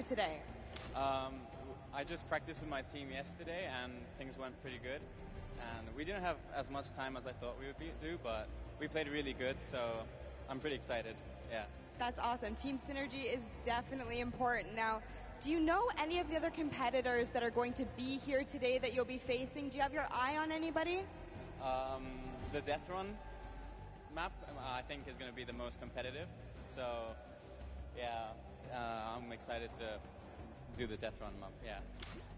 for today? I just practiced with my team yesterday, and things went pretty good. And we didn't have as much time as I thought we would do, but we played really good, so I'm pretty excited. Yeah. That's awesome. Team synergy is definitely important. Now, do you know any of the other competitors that are going to be here today that you'll be facing? Do you have your eye on anybody? The Death Run map, I think, is going to be the most competitive. So, yeah, I'm excited to do the Death Run map, yeah.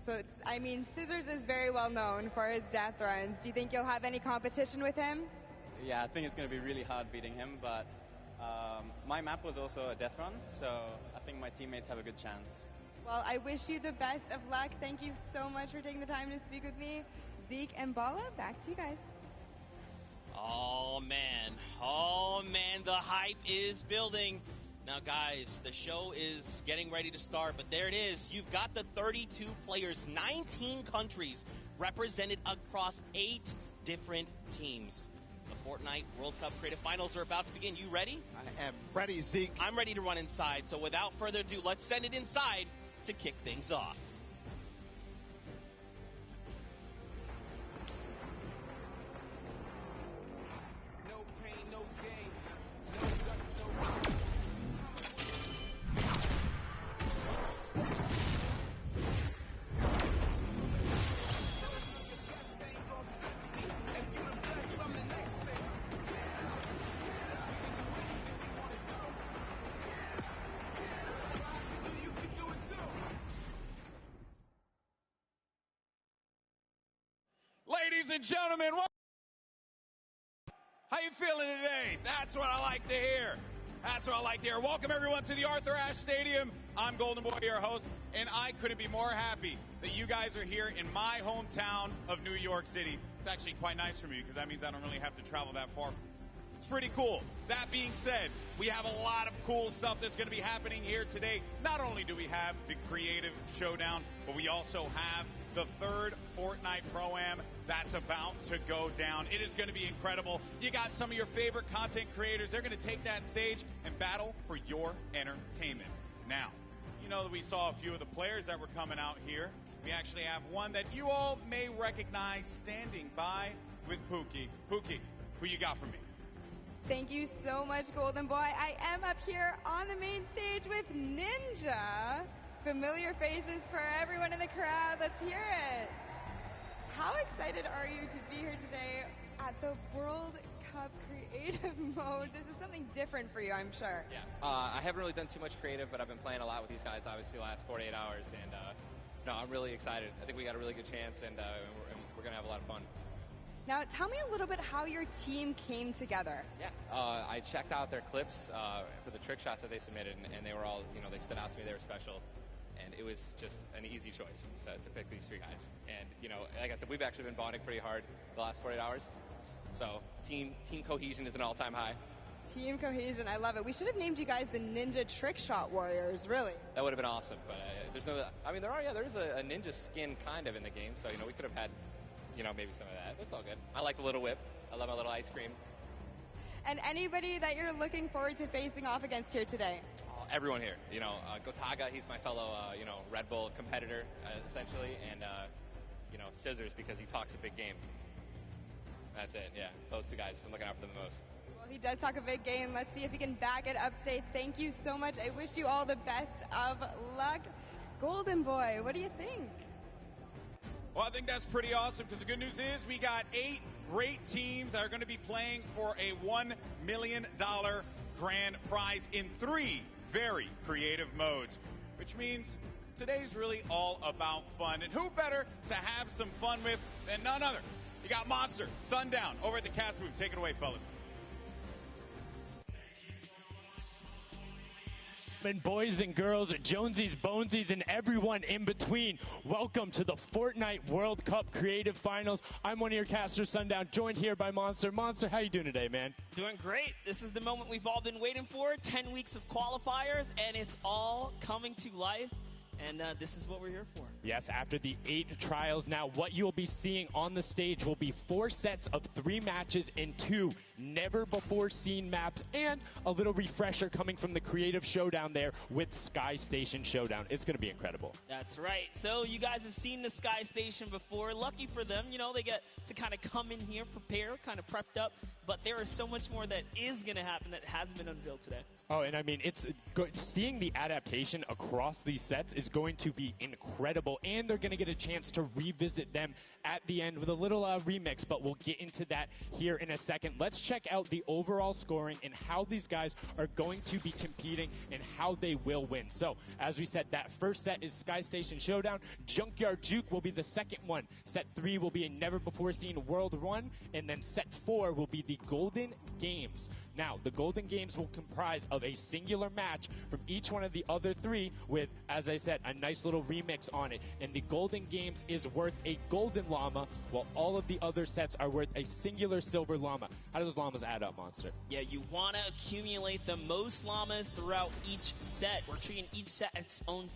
So, I mean, Scissors is very well known for his death runs. Do you think you'll have any competition with him? Yeah, I think it's going to be really hard beating him, but my map was also a death run, so I think my teammates have a good chance. Well, I wish you the best of luck. Thank you so much for taking the time to speak with me. Zeke and Bala, back to you guys. Oh, man, the hype is building. Now, guys, the show is getting ready to start, but there it is. You've got the 32 players, 19 countries represented across 8 different teams. The Fortnite World Cup Creative Finals are about to begin. You ready? I am ready, Zeke. I'm ready to run inside, so without further ado, let's send it inside to kick things off. No pain, no gain. No guts, no gain. Ladies and gentlemen, how you feeling today? That's what I like to hear. That's what I like to hear. Welcome, everyone, to the Arthur Ashe Stadium. I'm Golden Boy, your host, and I couldn't be more happy that you guys are here in my hometown of New York City. It's actually quite nice for me because that means I don't really have to travel that far. It's pretty cool. That being said, we have a lot of cool stuff that's going to be happening here today. Not only do we have the Creative Showdown, but we also have the third Fortnite Pro-Am that's about to go down. It is going to be incredible. You got some of your favorite content creators. They're going to take that stage and battle for your entertainment. Now, you know that we saw a few of the players that were coming out here. We actually have one that you all may recognize standing by with Pookie. Pookie, who you got for me? Thank you so much, Golden Boy. I am up here on the main stage with Ninja. Familiar faces for everyone in the crowd. Let's hear it. How excited are you to be here today at the World Cup Creative Mode? This is something different for you, I'm sure. Yeah. I haven't really done too much creative, but I've been playing a lot with these guys, obviously, the last 48 hours. And, no, I'm really excited. I think we got a really good chance, and we're going to have a lot of fun. Now, tell me a little bit how your team came together. Yeah. I checked out their clips for the trick shots that they submitted, and they were all, they stood out to me. They were special. And it was just an easy choice to pick these 3 guys. And, like I said, we've actually been bonding pretty hard the last 48 hours. So team cohesion is an all-time high. Team cohesion, I love it. We should have named you guys the Ninja Trick Shot Warriors, really. That would have been awesome. But there's no, there is a ninja skin kind of in the game. So, we could have had, maybe some of that. That's all good. I like the little whip. I love my little ice cream. And anybody that you're looking forward to facing off against here today? Everyone here, Gotaga, he's my fellow, Red Bull competitor, essentially, and, Scissors because he talks a big game. That's it, yeah. Those 2 guys, I'm looking out for them the most. Well, he does talk a big game. Let's see if he can back it up today. Thank you so much. I wish you all the best of luck. Golden Boy, what do you think? Well, I think that's pretty awesome because the good news is we got 8 great teams that are going to be playing for a $1 million grand prize in 3 very creative modes, which means today's really all about fun. And who better to have some fun with than none other? You got Monster, Sundown, over at the cast booth. Take it away, fellas. And boys and girls, Jonesies, Bonesies, and everyone in between, welcome to the Fortnite World Cup Creative Finals. I'm one of your casters, Sundown, joined here by Monster. Monster, how you doing today, man? Doing great. This is the moment we've all been waiting for. 10 weeks of qualifiers, and it's all coming to life. and this is what we're here for. Yes, after the 8 trials now, what you'll be seeing on the stage will be 4 sets of 3 matches in 2 never-before-seen maps, and a little refresher coming from the Creative Showdown there with Sky Station Showdown. It's going to be incredible. That's right. So you guys have seen the Sky Station before. Lucky for them, you know, they get to kind of come in here, prepare, kind of prepped up, but there is so much more that is going to happen that hasn't been unveiled today. Oh, and I mean, it's seeing the adaptation across these sets is going to be incredible, and they're going to get a chance to revisit them at the end with a little remix, but we'll get into that here in a second. Let's check out the overall scoring and how these guys are going to be competing and how they will win. So, as we said, that first set is Sky Station Showdown. Junkyard Juke will be the second one. Set 3 will be a never-before-seen World Run, and then set 4 will be the Golden Games. Now, the Golden Games will comprise of a singular match from each one of the other 3 with, as I said, a nice little remix on it. And the Golden Games is worth a golden llama, while all of the other sets are worth a singular silver llama. How do those llamas add up, Monster? Yeah, you want to accumulate the most llamas throughout each set. We're treating each set as its own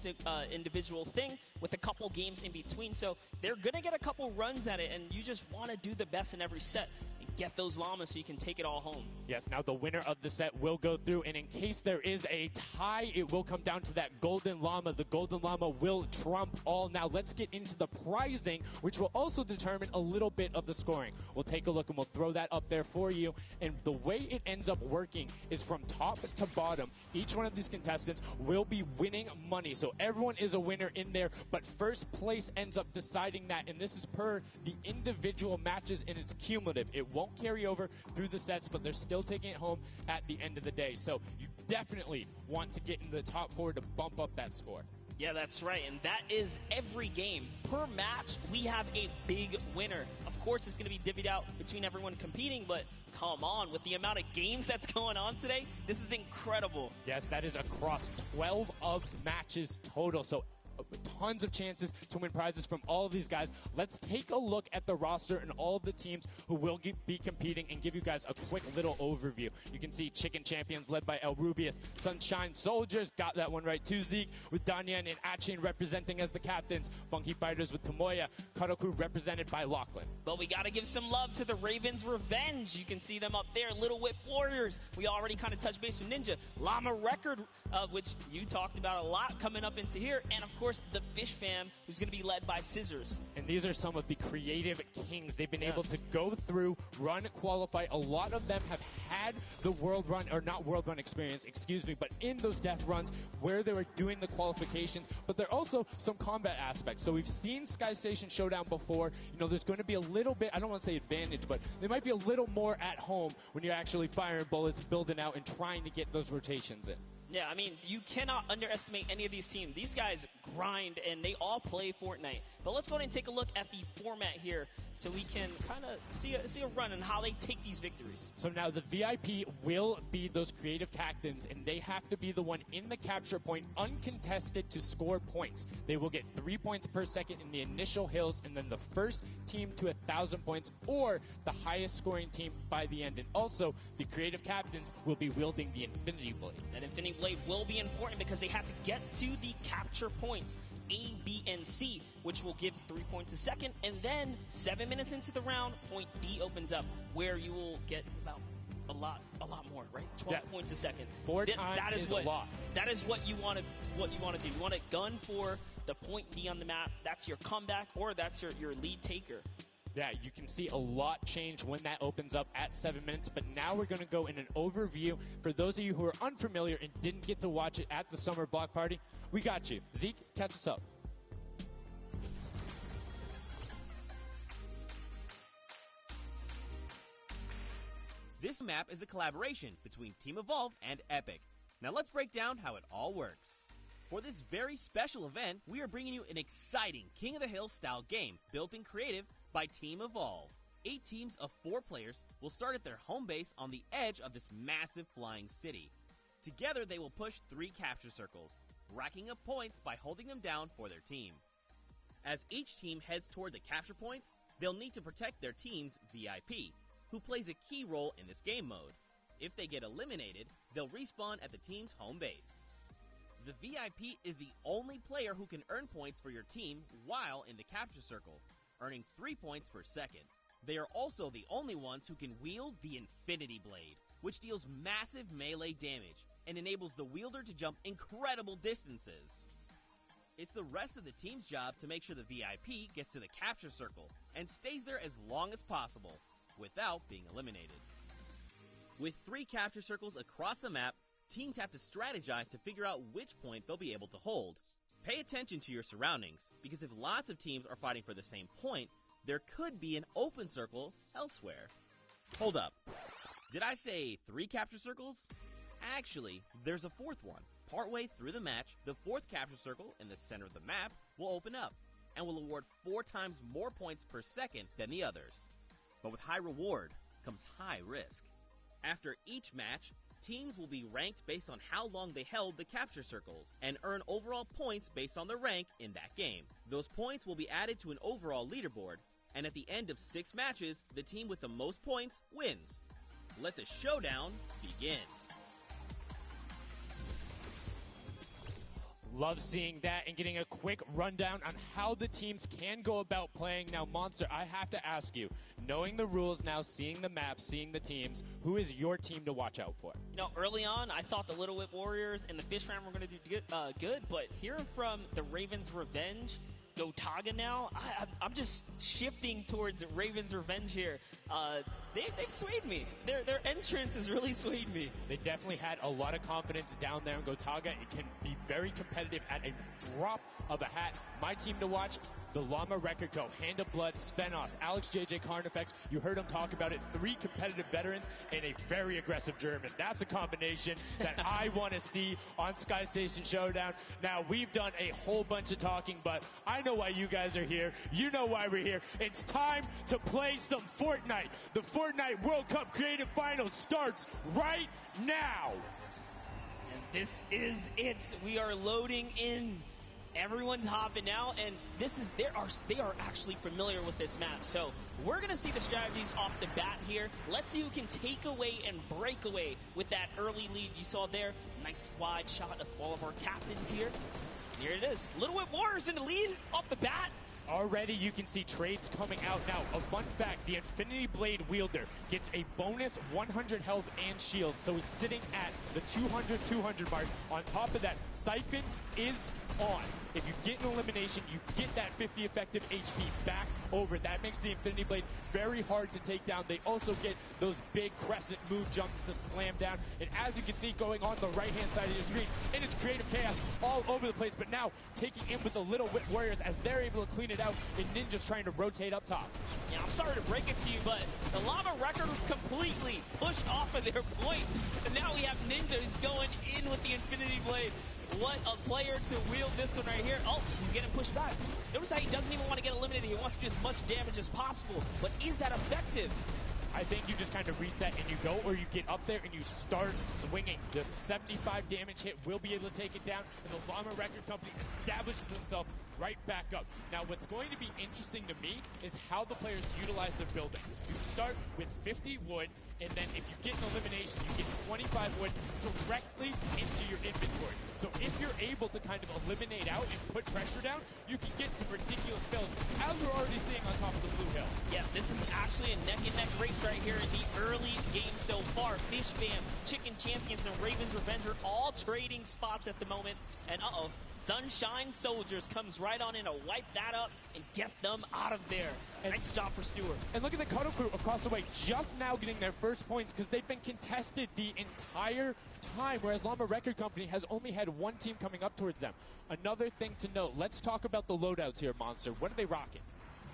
individual thing with a couple games in between. So they're going to get a couple runs at it, and you just want to do the best in every set. Get those llamas so you can take it all home. Yes, now the winner of the set will go through, and in case there is a tie, it will come down to that golden llama. The golden llama will trump all. Now let's get into the prizing, which will also determine a little bit of the scoring. We'll take a look and we'll throw that up there for you. And the way it ends up working is from top to bottom. Each one of these contestants will be winning money. So everyone is a winner in there, but first place ends up deciding that, and this is per the individual matches, and it's cumulative. It won't carry over through the sets, but they're still taking it home at the end of the day. So you definitely want to get in the top 4 to bump up that score. Yeah, that's right, and that is every game. Per match, we have a big winner. Of course, it's going to be divvied out between everyone competing, but come on, with the amount of games that's going on today, this is incredible. Yes, that is across 12 of matches total, so tons of chances to win prizes from all of these guys. Let's take a look at the roster and all of the teams who will be competing and give you guys a quick little overview. You can see Chicken Champions led by El Rubius, Sunshine Soldiers, got that one right too, Zeke, with Danyan and Achin representing as the captains, Funky Fighters with Tomoya, Cuddle Crew represented by Lachlan. But we got to give some love to the Ravens Revenge. You can see them up there, Little Whip Warriors. We already kind of touched base with Ninja. Llama Record, which you talked about a lot coming up into here, and of course the Fish Fam, who's going to be led by Scissors. And these are some of the creative kings. They've been able to go through, run, qualify. A lot of them have had the world run, or not world run experience, excuse me, but in those death runs where they were doing the qualifications, but there are also some combat aspects. So we've seen Sky Station Showdown before. You know, there's going to be a little bit, I don't want to say advantage, but they might be a little more at home when you're actually firing bullets, building out, and trying to get those rotations in. Yeah, I mean, you cannot underestimate any of these teams. These guys grind, and they all play Fortnite. But let's go ahead and take a look at the format here so we can kind of see a run on how they take these victories. So now the VIP will be those creative captains, and they have to be the one in the capture point uncontested to score points. They will get 3 points per second in the initial hills, and then the first team to 1,000 points, or the highest scoring team by the end. And also, the creative captains will be wielding the Infinity Blade. That Infinity Blade will be important because they have to get to the capture points, A, B, and C, which will give 3 points a second, and then 7 minutes into the round, point D opens up, where you will get about a lot more, right? 12 points a second. 4 times is a lot. That is what you want to do. You want to gun for the point D on the map. That's your comeback, or that's your lead taker. Yeah, you can see a lot change when that opens up at 7 minutes, but now we're going to go in an overview. For those of you who are unfamiliar and didn't get to watch it at the summer block party, we got you. Zeke, catch us up. This map is a collaboration between Team Evolve and Epic. Now let's break down how it all works. For this very special event, we are bringing you an exciting King of the Hill style game built in creative by Team Evolve. 8 teams of 4 players will start at their home base on the edge of this massive flying city. Together they will push 3 capture circles, racking up points by holding them down for their team. As each team heads toward the capture points, they'll need to protect their team's VIP, who plays a key role in this game mode. If they get eliminated, they'll respawn at the team's home base. The VIP is the only player who can earn points for your team while in the capture circle, earning 3 points per second. They are also the only ones who can wield the Infinity Blade, which deals massive melee damage and enables the wielder to jump incredible distances. It's the rest of the team's job to make sure the VIP gets to the capture circle and stays there as long as possible without being eliminated. With 3 capture circles across the map, teams have to strategize to figure out which point they'll be able to hold. Pay attention to your surroundings, because if lots of teams are fighting for the same point, there could be an open circle elsewhere. Hold up. Did I say 3 capture circles? Actually, there's a 4th one. Partway through the match, the 4th capture circle in the center of the map will open up and will award 4 times more points per second than the others. But with high reward comes high risk. After each match, teams will be ranked based on how long they held the capture circles and earn overall points based on their rank in that game. Those points will be added to an overall leaderboard, and at the end of 6 matches, the team with the most points wins. Let the showdown begin. Love seeing that and getting a quick rundown on how the teams can go about playing. Now, Monster, I have to ask you, knowing the rules now, seeing the map, seeing the teams, who is your team to watch out for? You know, early on, I thought the Little Whip Warriors and the Fish Ram were going to do good, but hearing from the Ravens Revenge, Gotaga now, I'm just shifting towards Ravens Revenge here. They've swayed me. Their entrance has really swayed me. They definitely had a lot of confidence down there in Gotaga. It can be very competitive at a drop of a hat. My team to watch, the Llama Record Co., Hand of Blood, Spenos, Alex JJ Carnifex. You heard him talk about it. 3 competitive veterans and a very aggressive German. That's a combination that I want to see on Sky Station Showdown. Now, we've done a whole bunch of talking, but I know why you guys are here. You know why we're here. It's time to play some Fortnite. The Fortnite World Cup Creative Finals starts right now. And this is it. We are loading in. Everyone's hopping out, and they are actually familiar with this map. So we're gonna see the strategies off the bat here. Let's see who can take away and break away with that early lead you saw there. Nice wide shot of all of our captains here. And here it is. Little Whip Warriors in the lead off the bat. Already you can see trades coming out now. A fun fact, the Infinity Blade wielder gets a bonus 100 health and shield, so he's sitting at the 200 mark. On top of that, Siphon is on. If you get an elimination, you get that 50 effective HP back over. That makes the Infinity Blade very hard to take down. They also get those big crescent move jumps to slam down. And as you can see going on the right-hand side of your screen, it is creative chaos all over the place. But now taking in with the Little Whip Warriors as they're able to clean it out, and Ninja's trying to rotate up top. Yeah, I'm sorry to break it to you, but the Llama Record was completely pushed off of their point. And now we have Ninja who's going in with the Infinity Blade. What a player to wield this one right here. Oh, he's getting pushed back. Notice how he doesn't even want to get eliminated. He wants to do as much damage as possible. But is that effective? I think you just kind of reset and you go, or you get up there and you start swinging. The 75 damage hit will be able to take it down, and the Llama Record Company establishes themselves right back up. Now, what's going to be interesting to me is how the players utilize their building. You start with 50 wood, and then if you get an elimination, you get 25 wood directly into your inventory. So if you're able to kind of eliminate out and put pressure down, you can get some ridiculous builds, as we're already seeing on top of the Blue Hill. Yeah, this is actually a neck-and-neck race right here in the early game so far. Fish Fam, Chicken Champions, and Ravens Revenge are all trading spots at the moment. And Sunshine Soldiers comes right on in to wipe that up and get them out of there. And nice job for Stewart. And look at the Cuddle Crew across the way, just now getting their first points because they've been contested the entire time, whereas Llama Record Company has only had one team coming up towards them. Another thing to note, let's talk about the loadouts here, Monster. What are they rocking?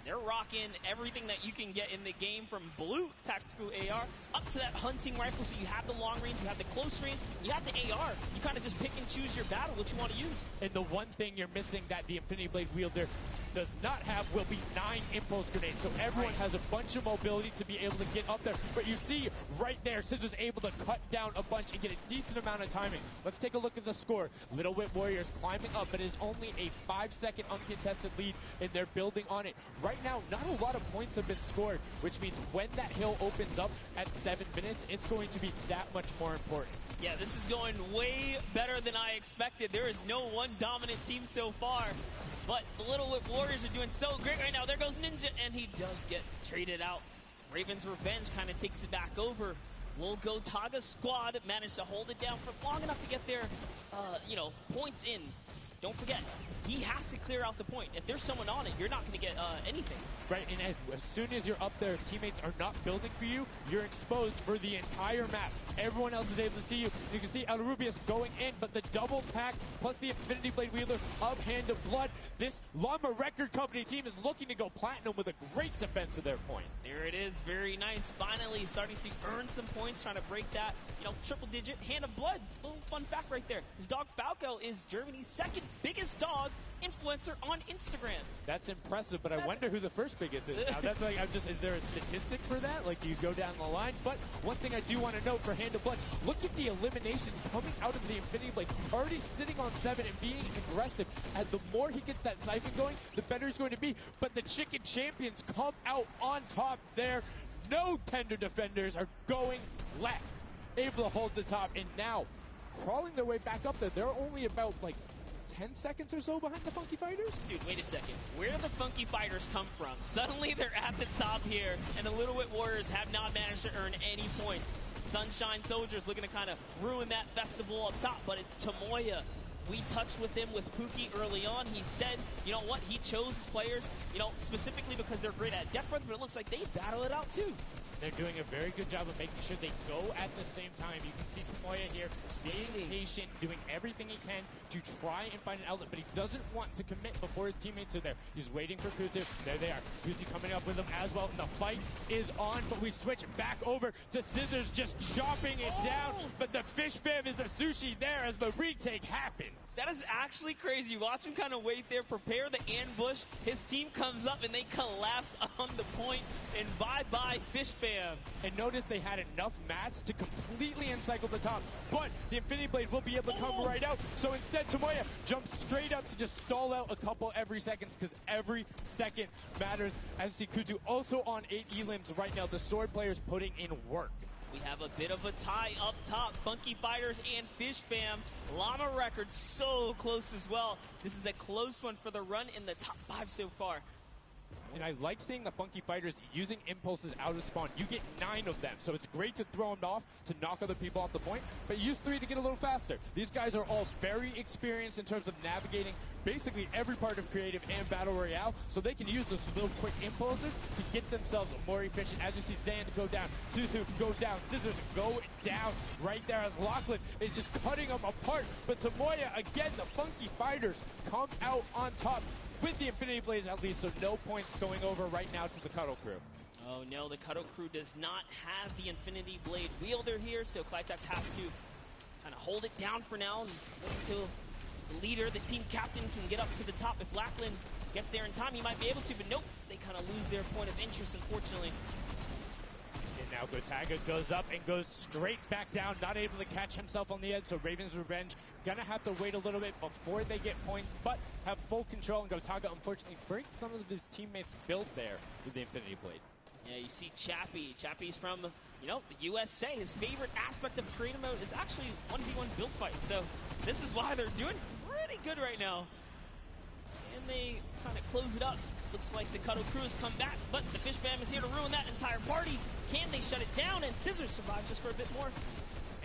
They're rocking everything that you can get in the game, from blue tactical AR up to that hunting rifle. So you have the long range, you have the close range, you have the AR. You kind of just pick and choose your battle, what you want to use. And the one thing you're missing that the Infinity Blade wielder does not have will be 9 impulse grenades. So everyone has a bunch of mobility to be able to get up there. But you see right there, Scissors able to cut down a bunch and get a decent amount of timing. Let's take a look at the score. Little Whip Warriors climbing up, but it is only a 5-second uncontested lead, and they're building on it. Right now, not a lot of points have been scored, which means when that hill opens up at 7 minutes, it's going to be that much more important. Yeah, this is going way better than I expected. There is no one dominant team so far, but the Little Whip Warriors are doing so great right now. There goes Ninja, and he does get traded out. Raven's Revenge kind of takes it back over. Will Gotaga's squad manage to hold it down for long enough to get their, points in. Don't forget, he has to clear out the point. If there's someone on it, you're not going to get anything. Right, and as soon as you're up there, if teammates are not building for you, you're exposed for the entire map. Everyone else is able to see you. You can see El Rubius going in, but the double tack plus the Infinity Blade wielder of Hand of Blood. This Llama Record Company team is looking to go platinum with a great defense of their point. There it is, very nice. Finally starting to earn some points, trying to break that, triple digit. Hand of Blood, little fun fact right there. His dog Falco is Germany's second biggest dog influencer on Instagram. That's impressive, but I wonder who the first biggest is now. That's like, is there a statistic for that? Like, do you go down the line? But one thing I do want to note for Hand of Blood, look at the eliminations coming out of the Infinity Blade. Already sitting on 7 and being aggressive. And the more he gets that siphon going, the better he's going to be. But the Chicken Champions come out on top there. No tender defenders are going left. Able to hold the top, and now crawling their way back up there. They're only about, 10 seconds or so behind the Funky Fighters? Dude, wait a second. Where do the Funky Fighters come from? Suddenly they're at the top here, and the Little Whip Warriors have not managed to earn any points. Sunshine Soldiers looking to kind of ruin that festival up top, but it's Tomoya. We touched with him with Pookie early on. He said, you know what, he chose his players, specifically because they're great at death runs, but it looks like they battle it out too. They're doing a very good job of making sure they go at the same time. You can see Tomoya here being patient, doing everything he can to try and find an outlet, but he doesn't want to commit before his teammates are there. He's waiting for Kutu. There they are. Kutu coming up with him as well. The fight is on, but we switch back over to Scissors just chopping it down, but the fish fam is a sushi there as the retake happens. That is actually crazy. Watch him kind of wait there, prepare the ambush. His team comes up and they collapse on the point, and bye-bye fish fam. And notice they had enough mats to completely encircle the top, but the Infinity Blade will be able to come right out. So instead, Tomoya jumps straight up to just stall out a couple every second, because every second matters. As you see Kutu also on 8 elims right now. The sword players putting in work. We have a bit of a tie up top. Funky Fighters and Fish Fam. Llama Record so close as well. This is a close one for the run in the top 5 so far. And I like seeing the Funky Fighters using impulses out of spawn. You get 9 of them, so it's great to throw them off to knock other people off the point, but use 3 to get a little faster. These guys are all very experienced in terms of navigating basically every part of creative and battle royale, so they can use those little quick impulses to get themselves more efficient. As you see Zand go down, Suzu go down, Scissors go down right there as Lachlan is just cutting them apart. But Tomoya, again, the Funky Fighters come out on top with the Infinity Blades at least, so no points going over right now to the Cuddle Crew. Oh no, the Cuddle Crew does not have the Infinity Blade wielder here, so Clitex has to kind of hold it down for now and wait until the leader, the team captain, can get up to the top. If Lachlan gets there in time, he might be able to, but nope, they kind of lose their point of interest, unfortunately. And now Gotaga goes up and goes straight back down, not able to catch himself on the edge, so Raven's Revenge gonna have to wait a little bit before they get points, but have full control, and Gotaga unfortunately breaks some of his teammates' build there with the Infinity Blade. Yeah, you see Chappie. Chappie's from, the USA. His favorite aspect of creative mode is actually 1v1 build fights, so this is why they're doing pretty good right now. And they kind of close it up. Looks like the Cuddle Crew has come back, but the Fish Fam is here to ruin that entire party. Can they shut it down? And Scissors survives just for a bit more.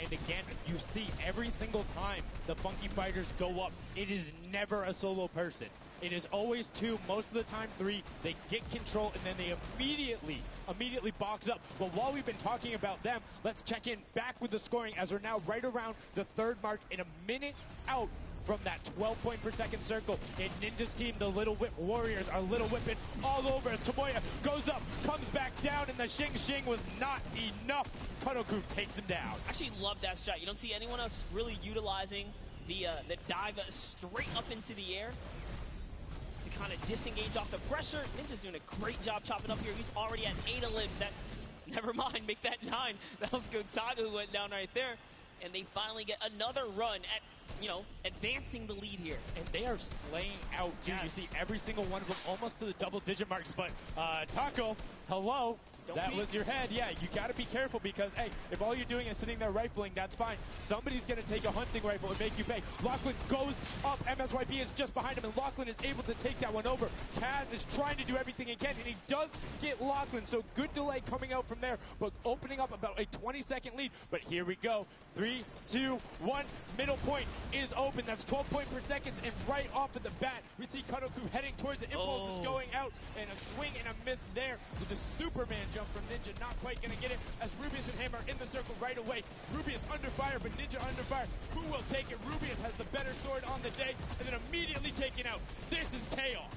And again, you see every single time the Funky Fighters go up, it is never a solo person. It is always 2, most of the time 3. They get control, and then they immediately box up. But while we've been talking about them, let's check in back with the scoring, as we're now right around the 3rd mark and a minute out from that 12 point per second circle. And Ninja's team, the Little Whip Warriors, are Little Whipping all over as Tomoya goes up, comes back down, and the Shing Shing was not enough. Cuddle Crew takes him down. I actually love that strat. You don't see anyone else really utilizing the dive straight up into the air. to kind of disengage off the pressure. Ninja's doing a great job chopping up here. He's already at 8 a limb. That, never mind, make that 9. That was Gotaga who went down right there. And they finally get another run at, advancing the lead here. And they are slaying out, too. Yes. You see every single one of them almost to the double-digit marks. But, Taco, hello. That was your head. Yeah, you got to be careful because, hey, if all you're doing is sitting there rifling, that's fine. Somebody's going to take a hunting rifle and make you pay. Lachlan goes up. MSYP is just behind him, and Lachlan is able to take that one over. Kaz is trying to do everything he can, and he does get Lachlan, so good delay coming out from there, but opening up about a 20-second lead. But here we go. 3, 2, 1. Middle point is open. That's 12 points per second, and right off of the bat, we see Kadoku heading towards it. Impulse is going out, and a swing and a miss there with the Superman jump from Ninja. Not quite going to get it as Rubius and Hammer in the circle right away. Rubius under fire, but Ninja under fire. Who will take it? Rubius has the better sword on the day, and then immediately taken out. This is chaos.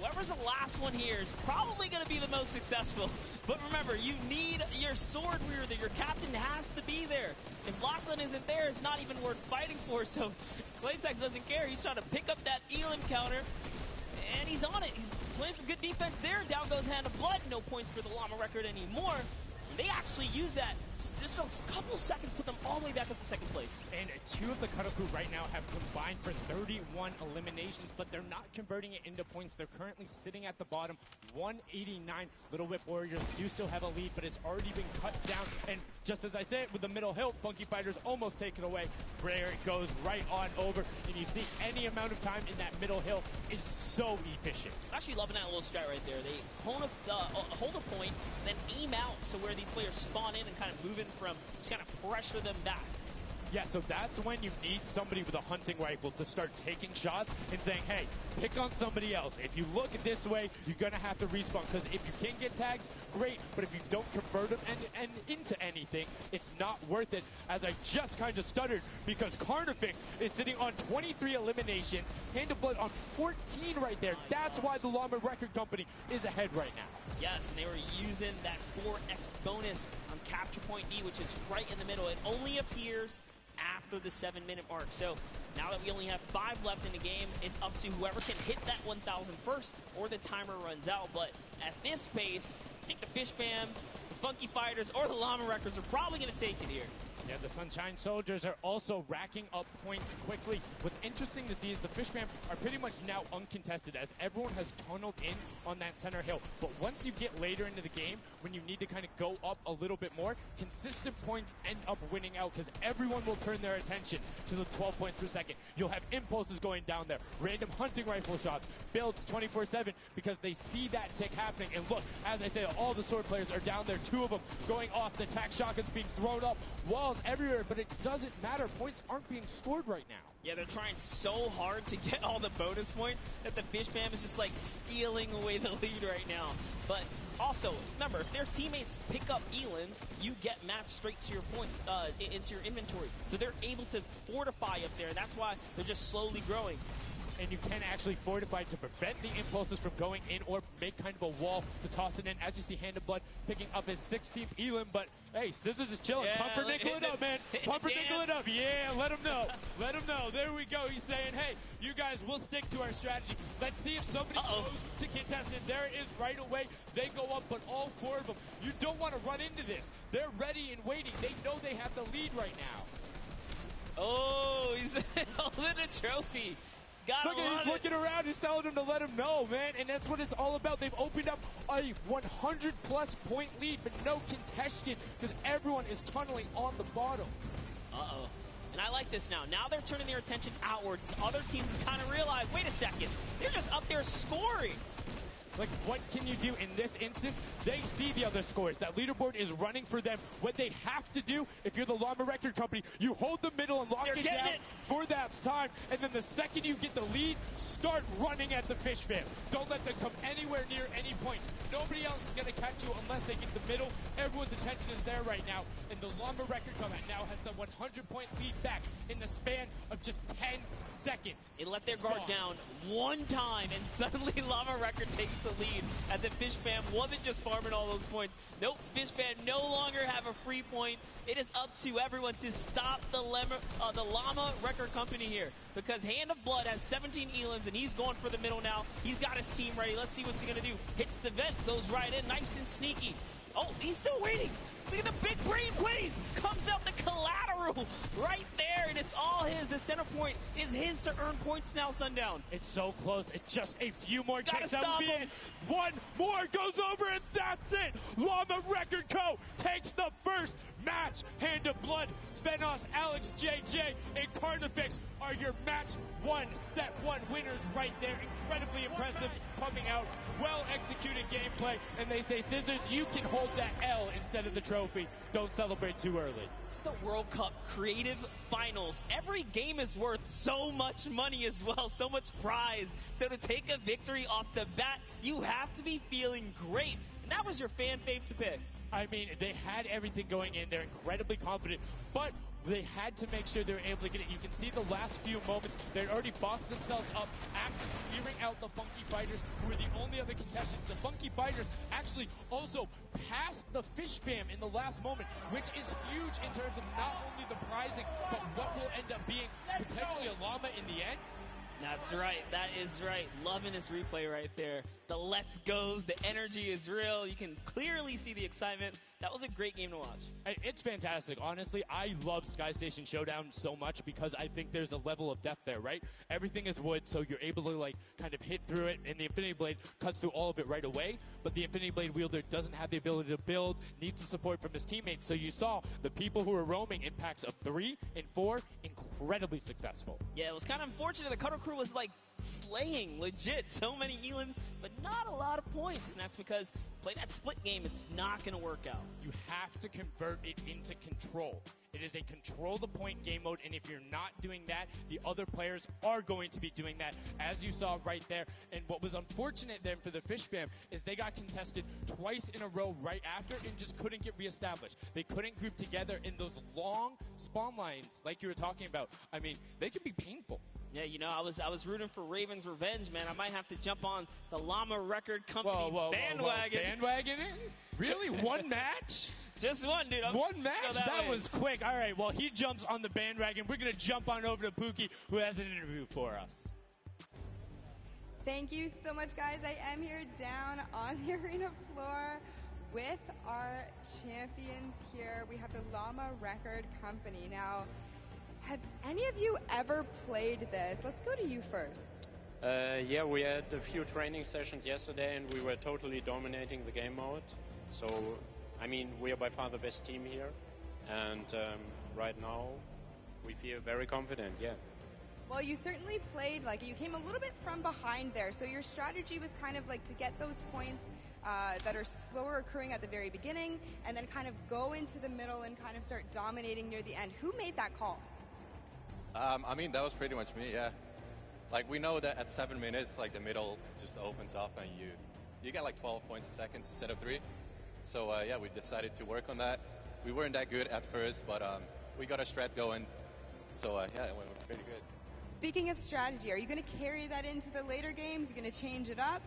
Whoever's the last one here is probably going to be the most successful. But remember, you need your sword wielder. Your captain has to be there. If Lachlan isn't there, it's not even worth fighting for. So Claytex doesn't care. He's trying to pick up that Elim counter, and he's on it. He's playing some good defense there. Down goes Hand of Blood. No points for the Llama record anymore. They actually use that. Just a couple of seconds put them all the way back up to second place. And 2 of the Kadoku right now have combined for 31 eliminations, but they're not converting it into points. They're currently sitting at the bottom, 189. Little Whip Warriors do still have a lead, but it's already been cut down. And just as I said, with the middle hill, Funky Fighters almost take it away. There it goes right on over, and you see any amount of time in that middle hill is so efficient. I'm actually loving that little strat right there. They hold a point, then aim out to where these players spawn in and kind of move in from, just kind of pressure them back. Yeah, so that's when you need somebody with a hunting rifle to start taking shots and saying, hey, pick on somebody else. If you look this way, you're going to have to respawn, because if you can get tags, great, but if you don't convert them and into anything, it's not worth it, as I just kind of stuttered, because Carnifex is sitting on 23 eliminations, Hand of Blood on 14 right there. That's why the Llama Record Company is ahead right now. Yes, and they were using that 4x bonus on Capture Point D, which is right in the middle. It only appears after the 7-minute mark. So now that we only have 5 left in the game, it's up to whoever can hit that 1,000 first or the timer runs out. But at this pace, I think the Fish Fam, the Funky Fighters, or the Llama Records are probably going to take it here. Yeah, the Sunshine Soldiers are also racking up points quickly. What's interesting to see is the Fish Fam are pretty much now uncontested, as everyone has tunneled in on that center hill. But once you get later into the game, when you need to kind of go up a little bit more, consistent points end up winning out, because everyone will turn their attention to the 12 points per second. You'll have impulses going down there, random hunting rifle shots, builds 24/7, because they see that tick happening. And look, as I said, all the sword players are down there, 2 of them going off, the attack shotguns being thrown up, walls everywhere, but it doesn't matter. Points aren't being scored right now. Yeah, they're trying so hard to get all the bonus points that the Fish Fam is just like stealing away the lead right now. But also, remember, if their teammates pick up Elims, you get matched straight to your points, into your inventory. So they're able to fortify up there, and that's why they're just slowly growing. And you can actually fortify to prevent the impulses from going in, or make kind of a wall to toss it in. As you see, Hand of Blood picking up his 16th Elim, but hey, Scissors is chilling. Yeah, Pumpernickel it up, man. Pumpernickel it up. Yeah, let him know. Let him know. There we go. He's saying, hey, you guys, we'll stick to our strategy. Let's see if somebody goes to contest it. There it is right away. They go up, but all 4 of them, you don't want to run into this. They're ready and waiting. They know they have the lead right now. Oh, he's holding a trophy. Look at he's looking around, he's telling them to let him know, man, and that's what it's all about. They've opened up a 100-plus point lead, but no contention, because everyone is tunneling on the bottom. Uh-oh. And I like this now. Now they're turning their attention outwards. Other teams kind of realize, wait a second, they're just up there scoring. Like, what can you do in this instance? They see the other scores. That leaderboard is running for them. What they have to do, if you're the Llama Record Company, you hold the middle and lock it down for that time, and then the second you get the lead, start running at the Fish Fam. Don't let them come anywhere near any point. Nobody else is going to catch you unless they get the middle. Everyone's attention is there right now, and the Llama Record Company now has the 100-point lead back in the span of just 10 seconds. It let their guard down one time, and suddenly Llama Record takes the lead, as if Fish Fam wasn't just farming all those points. Nope, Fish Fam no longer have a free point. It is up to everyone to stop the Llama Record Company here, because Hand of Blood has 17 elims, and he's going for the middle now. He's got his team ready. Let's see what's he going to do. Hits the vent, goes right in, nice and sneaky. Oh, he's still waiting. Look at the big brain plays. Comes out the collateral right there, and it's all his. The center point is his to earn points now, Sundown. It's so close. It's just a few more Gotta takes. That stop would be him. it. One more goes over, and that's it. Llama Record Co. takes the first match. Hand of Blood, Svenos, Alex, JJ, and Carnifex are your match one, set one winners right there. Incredibly impressive coming out. Well executed gameplay. And they say, Scissors, you can hold that L instead of the trophy. Don't celebrate too early. It's the World Cup Creative Finals. Every game is worth so much money as well, so much prize. So to take a victory off the bat, you have to be feeling great. And that was your fan fave to pick. I mean, they had everything going in. They're incredibly confident, but they had to make sure they were able to get it. You can see the last few moments, they'd already boxed themselves up after clearing out the Funky Fighters, who were the only other contestants. The Funky Fighters actually also passed the Fish Fam in the last moment, which is huge in terms of not only the prizing, but what will end up being potentially a llama in the end. That's right. That is right. Loving this replay right there. The let's goes, the energy is real. You can clearly see the excitement. That was a great game to watch. It's fantastic. Honestly, I love Sky Station Showdown so much because I think there's a level of depth there, right? Everything is wood, so you're able to like kind of hit through it, and the Infinity Blade cuts through all of it right away. But the Infinity Blade wielder doesn't have the ability to build, needs the support from his teammates. So you saw the people who were roaming in packs of 3 and 4 incredibly successful. Yeah, it was kind of unfortunate. The Cutter Crew was like slaying, legit. So many elims, but not a lot of points. And that's because play that split game, it's not going to work out. You have to convert it into control. It is a control the point game mode, and if you're not doing that, the other players are going to be doing that, as you saw right there. And what was unfortunate then for the Fish Fam is they got contested twice in a row right after and just couldn't get reestablished. They couldn't group together in those long spawn lines like you were talking about. I mean, they can be painful. Yeah, you know, I was rooting for Raven's revenge, man. I might have to jump on the Llama Record Company bandwagon. Bandwagon it? Really? One match? Just one, dude. One match? That way. was quick. All right, well, he jumps on the bandwagon. We're going to jump on over to Pookie, who has an interview for us. Thank you so much, guys. I am here down on the arena floor with our champions here. We have the Llama Record Company. Now, have any of you ever played this? Let's go to you first. Yeah, we had a few training sessions yesterday, and we were totally dominating the game mode. So, I mean, we are by far the best team here, and right now we feel very confident, yeah. Well, you certainly played, like, you came a little bit from behind there, so your strategy was kind of like to get those points that are slower occurring at the very beginning, and then kind of go into the middle and kind of start dominating near the end. Who made that call? I mean, that was pretty much me, yeah. Like, we know that at 7 minutes, like, the middle just opens up and you get like 12 points a second instead of 3. So, yeah, we decided to work on that. We weren't that good at first, but we got a strat going. So, yeah, it went pretty good. Speaking of strategy, are you going to carry that into the later games? Are you going to change it up?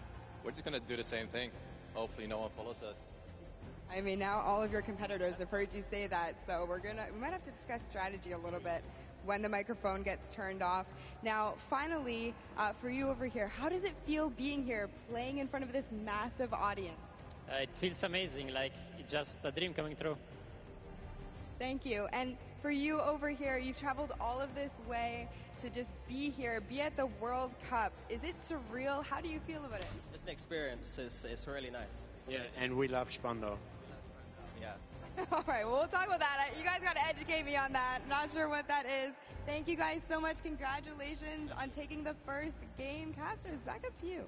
We're just going to do the same thing. Hopefully no one follows us. I mean, now all of your competitors have heard you say that, so we might have to discuss strategy a little bit when the microphone gets turned off. Now, finally, for you over here, how does it feel being here, playing in front of this massive audience? It feels amazing, like it's just a dream coming true. Thank you. And for you over here, you've traveled all of this way to just be here, be at the World Cup. Is it surreal? How do you feel about it? It's an experience. It's really nice. Yeah, and we love Spandau. Yeah. All right, well, we'll talk about that. You guys got to educate me on that. Not sure what that is. Thank you guys so much. Congratulations on taking the first game. Casters, back up to you.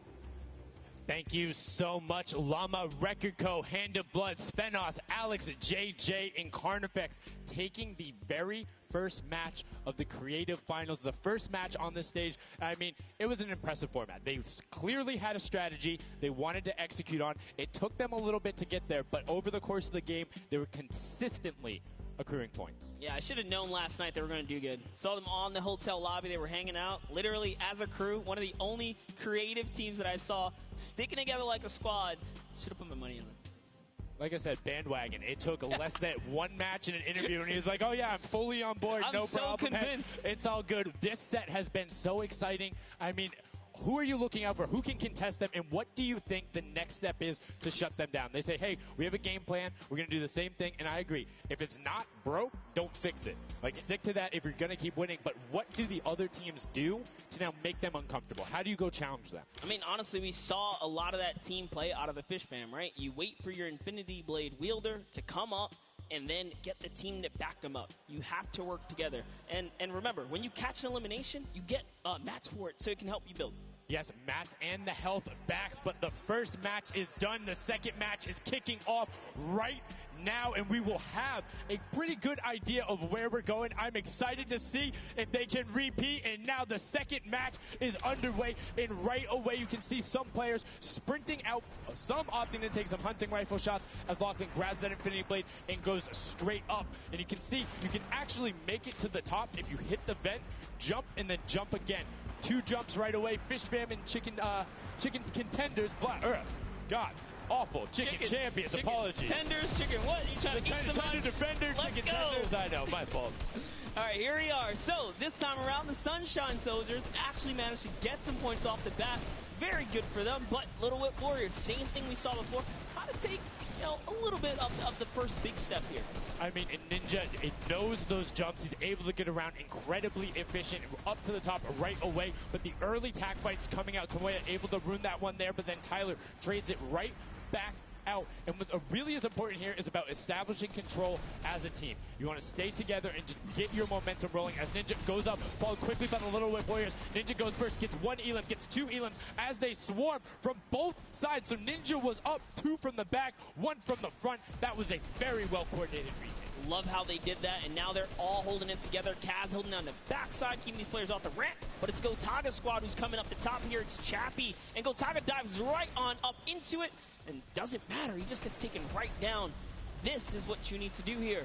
Thank you so much, Llama Record Co., Hand of Blood, Svenos, Alex, JJ, and Carnifex taking the very first match of the Creative Finals, the first match on this stage. I mean, it was an impressive format. They clearly had a strategy they wanted to execute on. It took them a little bit to get there, but over the course of the game, they were consistently accruing points. Yeah, I should have known last night they were going to do good. Saw them on the hotel lobby. They were hanging out, literally as a crew. One of the only creative teams that I saw sticking together like a squad. Should have put my money on them. Like I said, bandwagon. It took less than one match in an interview, and he was like, oh, yeah, I'm fully on board. I'm no so problem. convinced. Hey, it's all good. This set has been so exciting. I mean, who are you looking out for? Who can contest them? And what do you think the next step is to shut them down? They say, hey, we have a game plan. We're going to do the same thing. And I agree. If it's not broke, don't fix it. Like, stick to that if you're going to keep winning. But what do the other teams do to now make them uncomfortable? How do you go challenge them? I mean, honestly, we saw a lot of that team play out of the Fish Fam, right? You wait for your Infinity Blade wielder to come up and then get the team to back them up. You have to work together. And remember, when you catch an elimination, you get mats for it so it can help you build. Yes, mats and the health back, but the first match is done. The second match is kicking off right now, and we will have a pretty good idea of where we're going. I'm excited to see if they can repeat, and now the second match is underway, and right away you can see some players sprinting out, some opting to take some hunting rifle shots as Lachlan grabs that Infinity Blade and goes straight up. And you can see you can actually make it to the top if you hit the vent, jump, and then jump again. 2 jumps right away. Fish Fam and chicken contenders. God, awful. Chicken champions. Chicken apologies. Tenders, chicken what? You trying to eat some tender defender, Let's chicken go. tenders. I know, my fault. All right, here we are. So this time around, the Sunshine Soldiers actually managed to get some points off the bat. Very good for them, but Little Whip Warriors, same thing we saw before, trying to take, a little bit of the first big step here. I mean, Ninja, it knows those jumps. He's able to get around incredibly efficient, up to the top right away. But the early tack fights coming out, Tomoya able to ruin that one there, but then Tyler trades it right back out. And what's really as important here is about establishing control as a team. You want to stay together and just get your momentum rolling as Ninja goes up, followed quickly by the Little Whip Warriors. Ninja goes first, gets 1 elim, gets 2 elim as they swarm from both sides. So Ninja was up 2 from the back, 1 from the front. That was a very well-coordinated retake. Love how they did that, and now they're all holding it together. Kaz holding on the backside, keeping these players off the ramp. But it's Gotaga's squad who's coming up the top here. It's Chappie, and Gotaga dives right on up into it, and doesn't matter. He just gets taken right down. This is what you need to do here.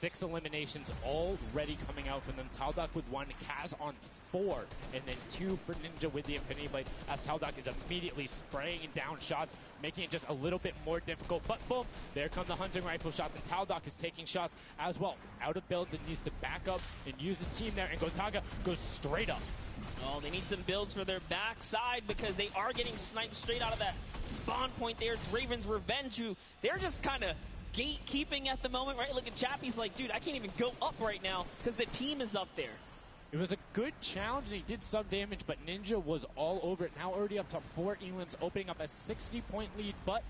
6 eliminations already coming out from them. Taldock with 1, Kaz on 4, and then 2 for Ninja with the Infinity Blade, as Taldock is immediately spraying down shots, making it just a little bit more difficult. But boom, there come the hunting rifle shots, and Taldock is taking shots as well. Out of builds and needs to back up and use his team there, and Gotaga goes straight up. Oh, they need some builds for their backside because they are getting sniped straight out of that spawn point there. It's Raven's Revenge, who they're just kind of gatekeeping at the moment, right? Look at Chappie's like, dude, I can't even go up right now because the team is up there. It was a good challenge, and he did some damage, but Ninja was all over it. Now already up to 4 elims, opening up a 60-point lead, but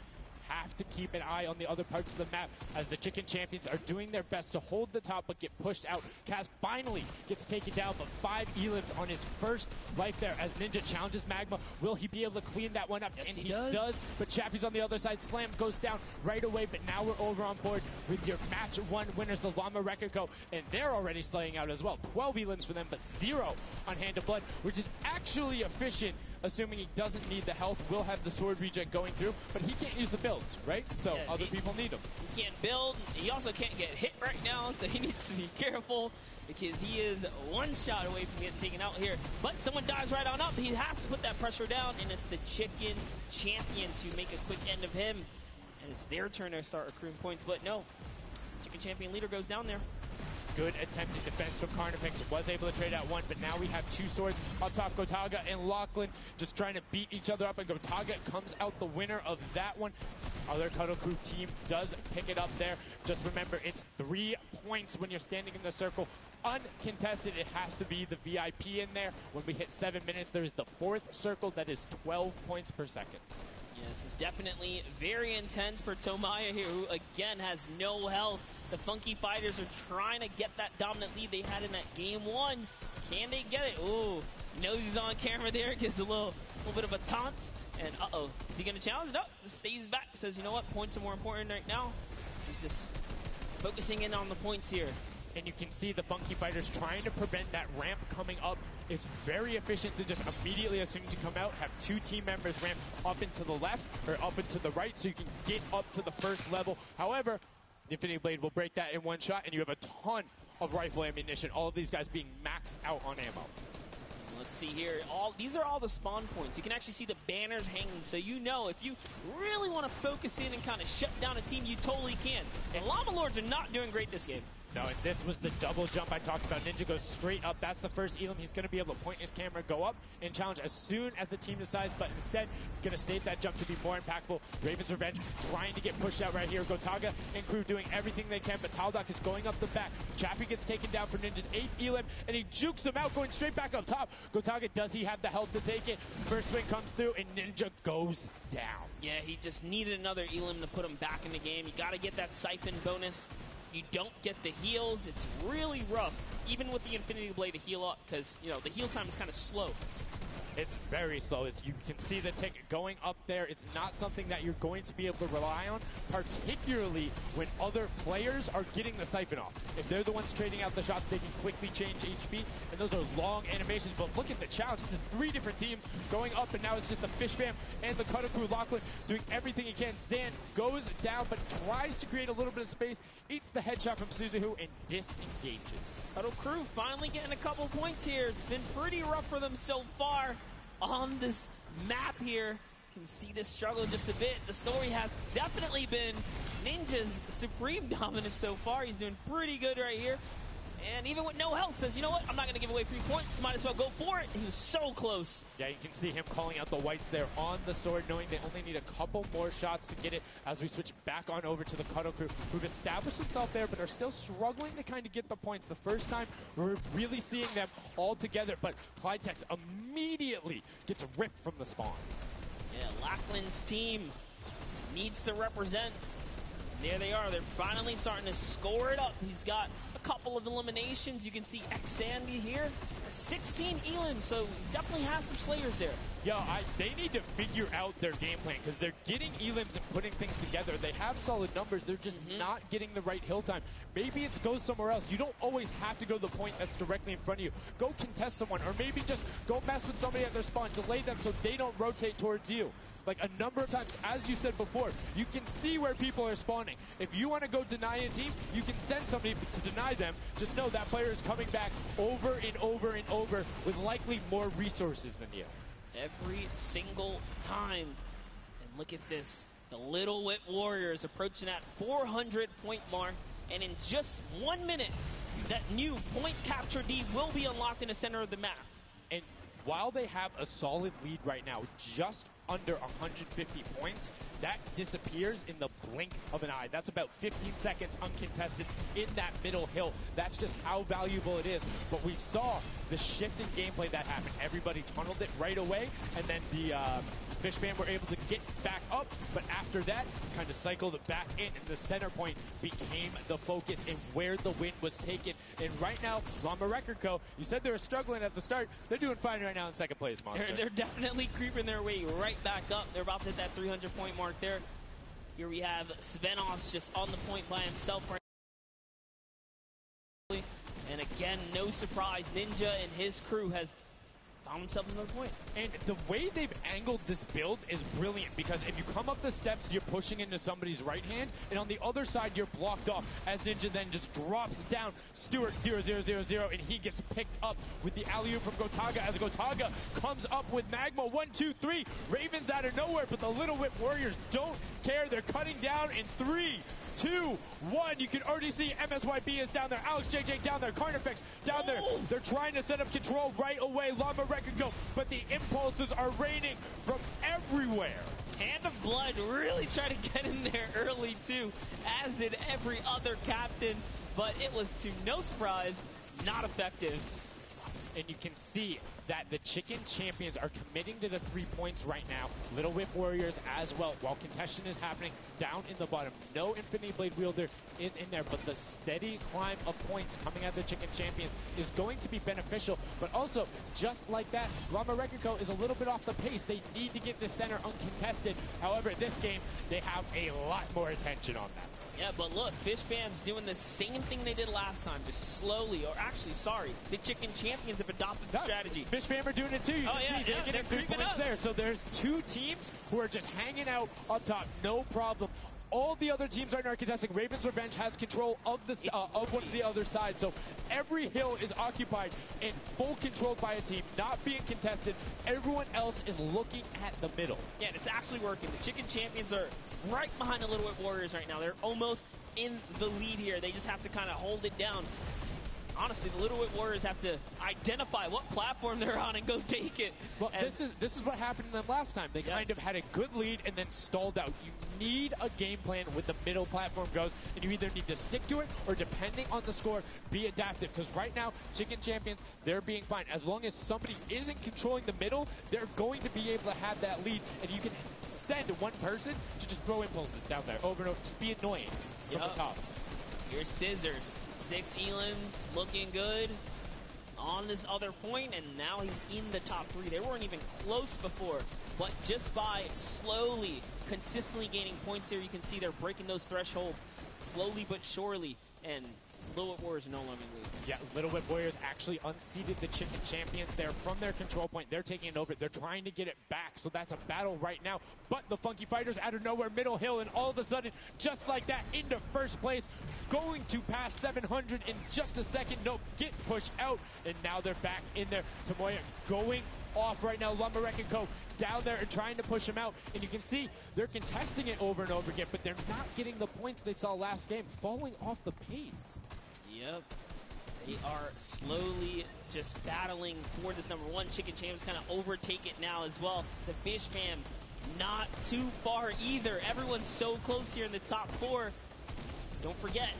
have to keep an eye on the other parts of the map as the Chicken Champions are doing their best to hold the top but get pushed out. Kaz finally gets taken down, but 5 elims on his first life there as Ninja challenges Magma. Will he be able to clean that one up? Yes, and he does. But Chappie's on the other side. Slam goes down right away, but now we're over on board with your match 1 winners, the Llama Rekiko, and they're already slaying out as well. 12 elims for them, but 0 on Hand of Blood, which is actually efficient, assuming he doesn't need the health. Will have the sword regen going through, but he can't use the builds, right? So Yeah, other people need them. He can't build. He also can't get hit right now, so he needs to be careful because he is 1 shot away from getting taken out here. But someone dives right on up. He has to put that pressure down, and it's the Chicken Champion to make a quick end of him. And it's their turn to start accruing points, but no. Chicken Champion leader goes down there. Good attempted defense from Carnifex. Was able to trade out 1, but now we have 2 swords up top. Gotaga and Lachlan just trying to beat each other up, and Gotaga comes out the winner of that one. Other Cuddle Crew team does pick it up there. Just remember, it's 3 points when you're standing in the circle. Uncontested, it has to be the VIP in there. When we hit 7 minutes, there is the 4th circle that is 12 points per second. Yeah, this is definitely very intense for Tomaya here, who again has no health. The Funky Fighters are trying to get that dominant lead they had in that game 1. Can they get it? Ooh, knows he's on camera there, gives a little bit of a taunt. And uh-oh, is he going to challenge? No, stays back, says, you know what, points are more important right now. He's just focusing in on the points here. And you can see the Funky Fighters trying to prevent that ramp coming up. It's very efficient to just immediately, as soon as you come out, have 2 team members ramp up into the left or up into the right so you can get up to the first level. However, The Infinity Blade will break that in one shot, and you have a ton of rifle ammunition. All of these guys being maxed out on ammo. Let's see here. These are all the spawn points. You can actually see the banners hanging, so you know if you really want to focus in and kind of shut down a team, you totally can. And Llama Lords are not doing great this game. No, and this was the double jump I talked about. Ninja goes straight up. That's the first Elam. He's going to be able to point his camera, go up, and challenge as soon as the team decides, but instead, going to save that jump to be more impactful. Raven's Revenge trying to get pushed out right here. Gotaga and crew doing everything they can, but Taldock is going up the back. Chappie gets taken down for Ninja's 8th Elam, and he jukes him out, going straight back up top. Gotaga, does he have the health to take it? First swing comes through, and Ninja goes down. Yeah, he just needed another Elam to put him back in the game. You got to get that siphon bonus. You don't get the heals. It's really rough, even with the Infinity Blade to heal up, because, you know, the heal time is kind of slow. It's very slow. You can see the tick going up there. It's not something that you're going to be able to rely on, particularly when other players are getting the siphon off. If they're the ones trading out the shots, they can quickly change HP, and those are long animations. But look at the challenge. The 3 different teams going up, and now it's just the Fish Fam and the Cutter Crew. Lachlan doing everything he can. Zan goes down, but tries to create a little bit of space, eats the headshot from Suzuhu, and disengages. Cutter Crew finally getting a couple points here. It's been pretty rough for them so far on this map here. You can see this struggle just a bit. The story has definitely been Ninja's supreme dominance so far. He's doing pretty good right here. And even with no health, says, you know what, I'm not going to give away 3 points. Might as well go for it. He was so close. Yeah, you can see him calling out the whites there on the sword, knowing they only need a couple more shots to get it as we switch back on over to the Cuddle Crew, who've established themselves there, but are still struggling to kind of get the points. The first time we're really seeing them all together, but Clyde Tex immediately gets ripped from the spawn. Yeah, Lachlan's team needs to represent. There they are. They're finally starting to score it up. He's got a couple of eliminations. You can see X-Sandy here. 16 Elam, so definitely has some Slayers there. Yeah, they need to figure out their game plan, because they're getting Elams and putting things together. They have solid numbers. They're just not getting the right hill time. Maybe it's go somewhere else. You don't always have to go to the point that's directly in front of you. Go contest someone, or maybe just go mess with somebody at their spawn. Delay them so they don't rotate towards you. Like a number of times, as you said before, you can see where people are spawning. If you want to go deny a team, you can send somebody to deny them. Just know that player is coming back over and over and over with likely more resources than you. Every single time. And look at this. The Little Whip Warriors approaching that 400-point mark. And in just 1 minute, that new point capture D will be unlocked in the center of the map. And while they have a solid lead right now, just under 150 points, that disappears in the blink of an eye. That's about 15 seconds uncontested in that middle hill. That's just how valuable it is. But we saw the shift in gameplay that happened. Everybody tunneled it right away, and then the Fish Fam were able to get back up, but after that, kind of cycled back in, and the center point became the focus and where the win was taken. And right now, Llama Record Co., you said they were struggling at the start. They're doing fine right now in second place, Monster. They're definitely creeping their way right back up. They're about to hit that 300-point mark there. Here we have Svenos just on the point by himself right now. And again, no surprise, Ninja and his crew has found himself another point. And the way they've angled this build is brilliant, because if you come up the steps, you're pushing into somebody's right hand, and on the other side, you're blocked off, as Ninja then just drops down Stewart 0-0-0-0, and he gets picked up with the alley-oop from Gotaga, as Gotaga comes up with Magma 1-2-3. Ravens out of nowhere, but the Little Whip Warriors don't care. They're cutting down in 3, 2, 1. You can already see MSYB is down there. Alex JJ down there. Carnifex down there. They're trying to set up control right away. Llama Record Go, but the impulses are raining from everywhere. Hand of Blood really tried to get in there early too, as did every other captain, but it was to no surprise not effective. And you can see that the Chicken Champions are committing to the 3 points right now. Little Whip Warriors as well. While contention is happening down in the bottom, no Infinity Blade Wielder is in there, but the steady climb of points coming out of the Chicken Champions is going to be beneficial. But also, just like that, Llama Record Co. is a little bit off the pace. They need to get this center uncontested. However, this game, they have a lot more attention on them. Yeah, but look, Fish Fam's doing the same thing they did last time, just slowly, or actually, sorry, the Chicken Champions have adopted the strategy. Fish Fam are doing it too. You can see they're getting 3 points there. So there's 2 teams who are just hanging out up top, no problem. all the other teams right now are contesting. Raven's Revenge has control of the of one of the other sides, so every hill is occupied and full controlled by a team, not being contested. Everyone else is looking at the middle. Yeah, and it's actually working. The Chicken Champions are right behind the Little Whip Warriors right now. They're almost in the lead here. They just have to kind of hold it down. Honestly, the Little Whip Warriors have to identify what platform they're on and go take it. Well, this is what happened to them last time. They kind of had a good lead and then stalled out. You need a game plan when the middle platform goes, and you either need to stick to it or, depending on the score, be adaptive. Because right now, Chicken Champions, they're being fine. As long as somebody isn't controlling the middle, they're going to be able to have that lead, and you can send one person to just throw impulses down there over and over. Just be annoying from the top. Here's Scissors. 6 Elims looking good on this other point, and now he's in the top 3. They weren't even close before, but just by slowly, consistently gaining points here, you can see they're breaking those thresholds slowly but surely, and Little Whip Warriors are no longer in lead. Yeah, Little Whip Warriors actually unseated the Chicken Champions there from their control point. They're taking it over. They're trying to get it back, so that's a battle right now. But the Funky Fighters out of nowhere, middle hill, and all of a sudden, just like that, into first place, going to pass 700 in just a second. Nope, get pushed out, and now they're back in there. Tomoya going off right now. Lumberek and Co. down there and trying to push him out, and you can see they're contesting it over and over again, but they're not getting the points they saw last game, falling off the pace. Yep. They are slowly just battling for this number 1. Chicken Champions kind of overtake it now as well. The Fish Fam not too far either. Everyone's so close here in the top 4. Don't forget,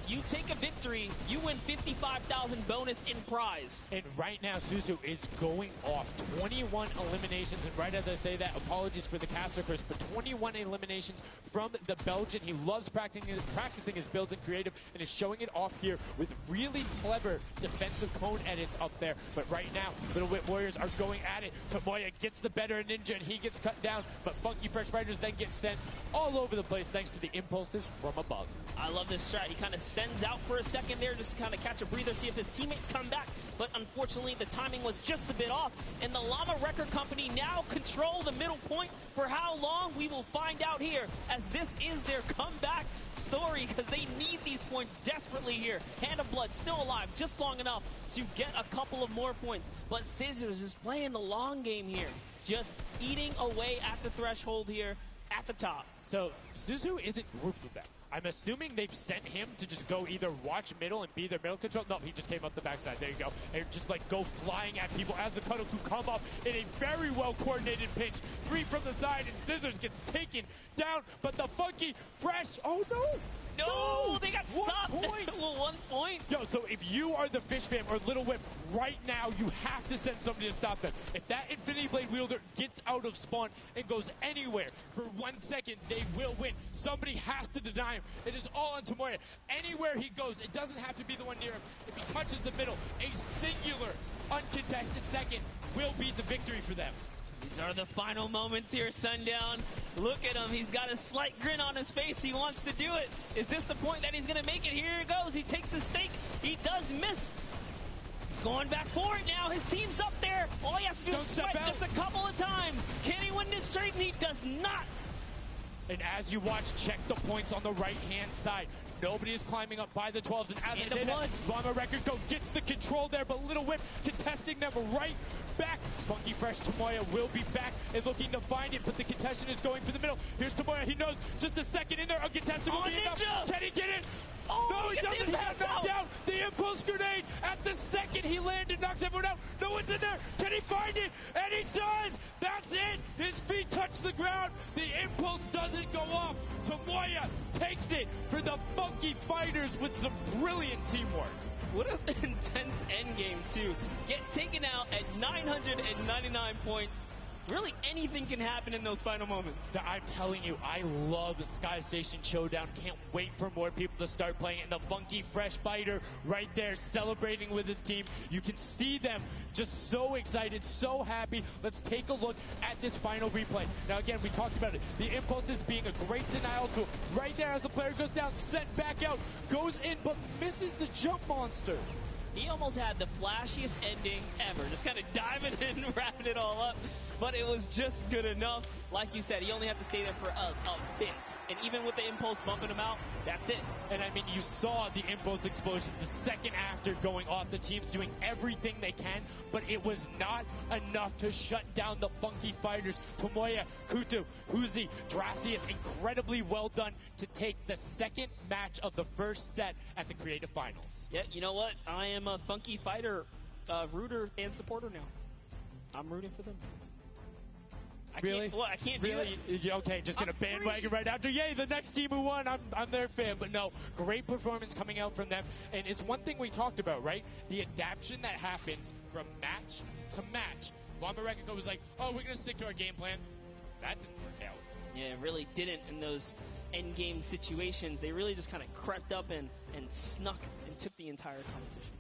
if you take a victory, you win 55,000 bonus in prize. And right now, Suzu is going off. 21 eliminations, and right as I say that, apologies for the caster curse, but 21 eliminations from the Belgian. He loves practicing his builds in creative, and is showing it off here with really clever defensive cone edits up there. But right now, Little Whip Warriors are going at it. Tomoya gets the better of Ninja, and he gets cut down, but Funky Fresh Fighters then get sent all over the place thanks to the impulses from above. I love this strat. He kind of sends out for a second there just to kind of catch a breather, see if his teammates come back. But unfortunately, the timing was just a bit off. And the Llama Record Company now control the middle point. For how long, we will find out here, as this is their comeback story, because they need these points desperately here. Hand of Blood still alive just long enough to get a couple of more points. But Scissors is playing the long game here, just eating away at the threshold here at the top. So Suzu isn't grouped with them. I'm assuming they've sent him to just go either watch middle and be their middle control. No, he just came up the backside. There you go. And just like go flying at people as the Kadoku come up in a very well coordinated pinch. 3 from the side, and Scissors gets taken down. But the Funky Fresh, oh no! No, they got stopped. 1 point. Well, 1 point. Yo, so if you are the Fish Fam or Little Whip, right now you have to send somebody to stop them. If that Infinity Blade wielder gets out of spawn and goes anywhere for 1 second, they will win. Somebody has to deny him. It is all on Tomoya. Anywhere he goes, it doesn't have to be the one near him. If he touches the middle, a singular, uncontested second will be the victory for them. These are the final moments here, Sundown. Look at him. He's got a slight grin on his face. He wants to do it. Is this the point that he's going to make it? Here it goes. He takes the stake. He does miss. He's going back for it now. His team's up there. All he has to do is sweat just a couple of times. Can he win this straight? And he does not. And as you watch, check the points on the right-hand side. Nobody is climbing up by the 12s, and as they did, Llama Record Co gets the control there, but Little Whip contesting them right back. Funky Fresh Tomoya will be back and looking to find it, but the contestant is going for the middle. Here's Tomoya. He knows just a second in there. Uncontested will be enough. Can he get it? Oh, no, he doesn't have knocked down. The impulse grenade at the second he landed knocks everyone out. No one's in there. Can he find it? And he does. That's it. His feet touch the ground. The impulse doesn't go off. Tomoya takes it for the Funky Fighters with some brilliant teamwork. What an intense endgame, too. Get taken out at 999 points. Really, anything can happen in those final moments. I'm telling you, I love the Sky Station Showdown. Can't wait for more people to start playing it. And the Funky Fresh Fighter right there celebrating with his team. You can see them just so excited, so happy. Let's take a look at this final replay. Now, again, we talked about it. The impulses being a great denial tool. Right there as the player goes down, sent back out, goes in, but misses the jump monster. He almost had the flashiest ending ever. Just kind of diving in, wrapping it all up. but it was just good enough. Like you said, he only had to stay there for a bit. And even with the impulse bumping him out, that's it. And I mean, you saw the impulse explosion the second after going off. The team's doing everything they can, but it was not enough to shut down the Funky Fighters. Tomoya, Kutu, Huzi, Dracius, incredibly well done to take the second match of the first set at the Creative Finals. Yeah, you know what? I am a Funky Fighter rooter and supporter now. I'm rooting for them. Really? I can't really? do it. Okay, just gonna bandwagon right after. Yay, the next team who won, I'm their fan. But no, great performance coming out from them. And it's one thing we talked about, right? The adaptation that happens from match to match. Llama Rekiko was like, oh, we're gonna stick to our game plan. That didn't work out. Yeah, it really didn't in those end game situations. They really just kind of crept up and snuck and took the entire competition.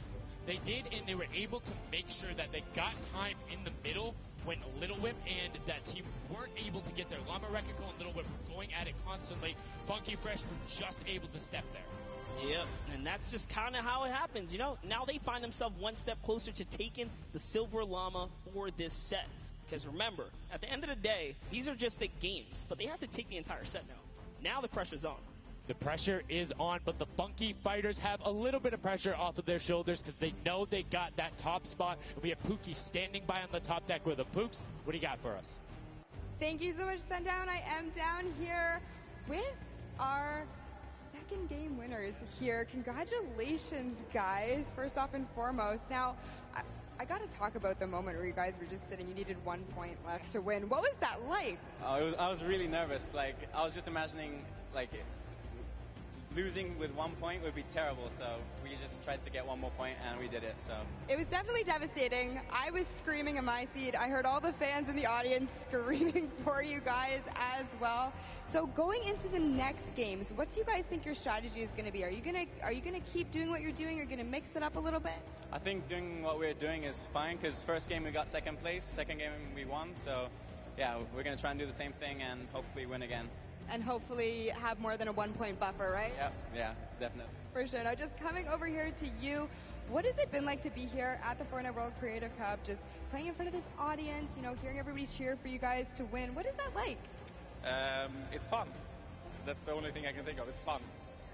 They did, and they were able to make sure that they got time in the middle when Little Whip and that team weren't able to get there. Llama Rekiko and Little Whip were going at it constantly. Funky Fresh were just able to step there. Yep, and that's just kind of how it happens. You know, now they find themselves one step closer to taking the Silver Llama for this set. Because remember, at the end of the day, these are just the games, but they have to take the entire set now. Now the pressure's on. The pressure is on, but the Funky Fighters have a little bit of pressure off of their shoulders because they know they got that top spot. And we have Pookie standing by on the top deck with the Pooks. What do you got for us? Thank you so much, Sundown. I am down here with our second game winners here. Congratulations, guys, first off and foremost. Now, I got to talk about the moment where you guys were just sitting. You needed 1 point left to win. What was that like? I was really nervous. Like, I was just imagining, like, losing with 1 point would be terrible, so we just tried to get 1 more point, and we did it. So it was definitely devastating. I was screaming in my seat. I heard all the fans in the audience screaming for you guys as well. So going into the next games, what do you guys think your strategy is going to be? Are you gonna keep doing what you're doing? Or going to mix it up a little bit? I think doing what we're doing is fine, because first game we got second place, second game we won. So yeah, we're going to try and do the same thing and hopefully win again. And hopefully have more than a 1 point buffer, right? Yeah, definitely. For sure. Now, just coming over here to you, what has it been like to be here at the Fortnite World Creative Cup, just playing in front of this audience, you know, hearing everybody cheer for you guys to win? What is that like? It's fun. That's the only thing I can think of. It's fun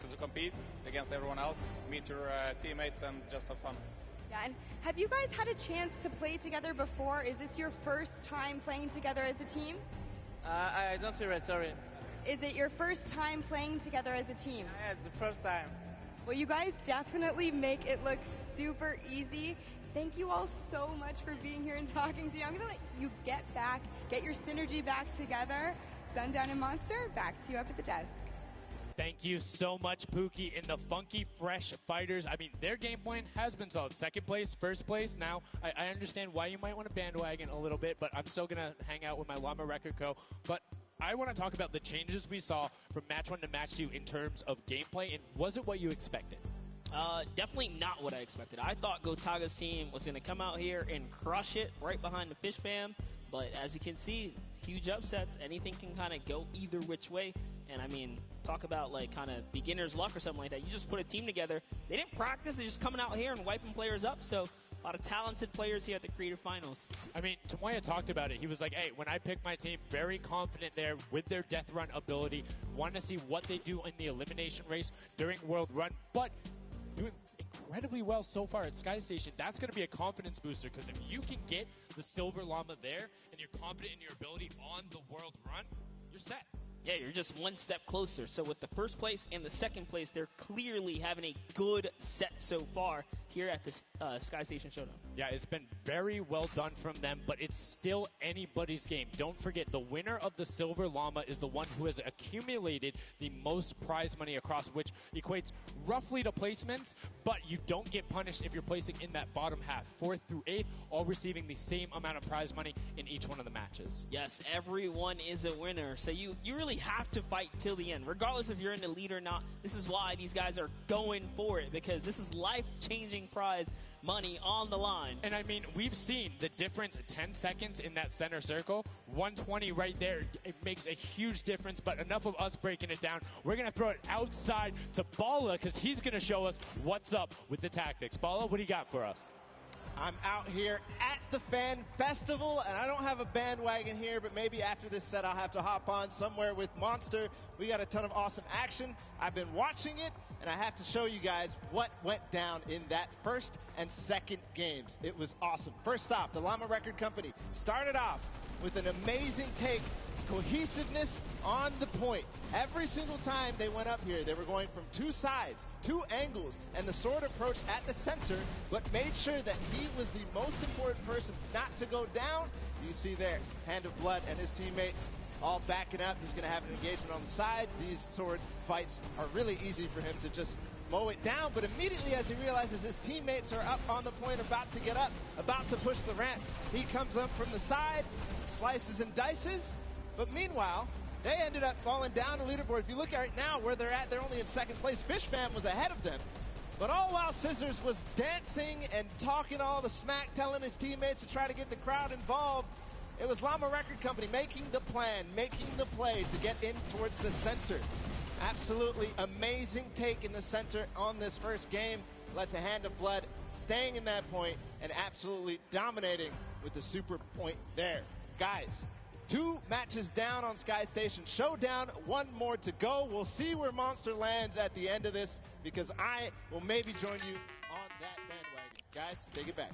to compete against everyone else, meet your teammates, and just have fun. Yeah, and have you guys had a chance to play together before? Is this your first time playing together as a team? I don't hear it, sorry. Is it your first time playing together as a team? Yeah, it's the first time. Well, you guys definitely make it look super easy. Thank you all so much for being here and talking to you. I'm going to let you get your synergy back together. Sundown and Monster, back to you up at the desk. Thank you so much, Pookie. And the Funky Fresh Fighters, I mean, their game plan has been solid. Second place, first place. Now, I understand why you might want to bandwagon a little bit, but I'm still going to hang out with my Llama Rekiko. But I want to talk about the changes we saw from match 1 to match 2 in terms of gameplay, and was it what you expected? Definitely not what I expected. I thought Gotaga's team was going to come out here and crush it right behind the Fish Fam, but as you can see, huge upsets. Anything can kind of go either which way, and I mean, talk about like kind of beginner's luck or something like that. You just put a team together. They didn't practice. They're just coming out here and wiping players up, so a lot of talented players here at the Creative Finals. I mean, Tomoya talked about it. He was like, hey, when I pick my team, very confident there with their Death Run ability. Want to see what they do in the elimination race during World Run, but doing incredibly well so far at Sky Station. That's going to be a confidence booster, because if you can get the Silver Llama there and you're confident in your ability on the World Run, you're set. Yeah, you're just one step closer. So with the first place and the second place, they're clearly having a good set so far here at this Sky Station Showdown. Yeah, it's been very well done from them, but it's still anybody's game. Don't forget, the winner of the Silver Llama is the one who has accumulated the most prize money across, which equates roughly to placements, but you don't get punished if you're placing in that bottom half. 4th through 8th, all receiving the same amount of prize money in each one of the matches. Yes, everyone is a winner. So you really have to fight till the end, regardless if you're in the lead or not. This is why these guys are going for it, because this is life-changing prize money on the line. And I mean, we've seen the difference in 10 seconds in that center circle. 120 right there. It makes a huge difference, but enough of us breaking it down. We're going to throw it outside to Bala, because he's going to show us what's up with the tactics. Bala, what do you got for us? I'm out here at the Fan Festival, and I don't have a bandwagon here, but maybe after this set I'll have to hop on somewhere with Monster. We got a ton of awesome action. I've been watching it, and I have to show you guys what went down in that first and second games. It was awesome. First off, the Llama Record Company started off with an amazing take, cohesiveness on the point. Every single time they went up here, they were going from two sides, two angles, and the sword approach at the center, but made sure that he was the most important person not to go down. You see there, Hand of Blood and his teammates all backing up. He's going to have an engagement on the side. These sword fights are really easy for him to just mow it down, but immediately as he realizes his teammates are up on the point, about to get up, about to push the ramps, he comes up from the side, slices and dices, but meanwhile, they ended up falling down the leaderboard. If you look at it now where they're at, they're only in second place. Fishman was ahead of them. But all while Scissors was dancing and talking all the smack, telling his teammates to try to get the crowd involved, it was Llama Record Company making the plan, making the play to get in towards the center. Absolutely amazing take in the center on this first game. Led to Hand of Blood staying in that point and absolutely dominating with the super point there. Guys, 2 matches down on Sky Station Showdown, 1 more to go. We'll see where Monster lands at the end of this, because I will maybe join you on that bandwagon. Guys, take it back.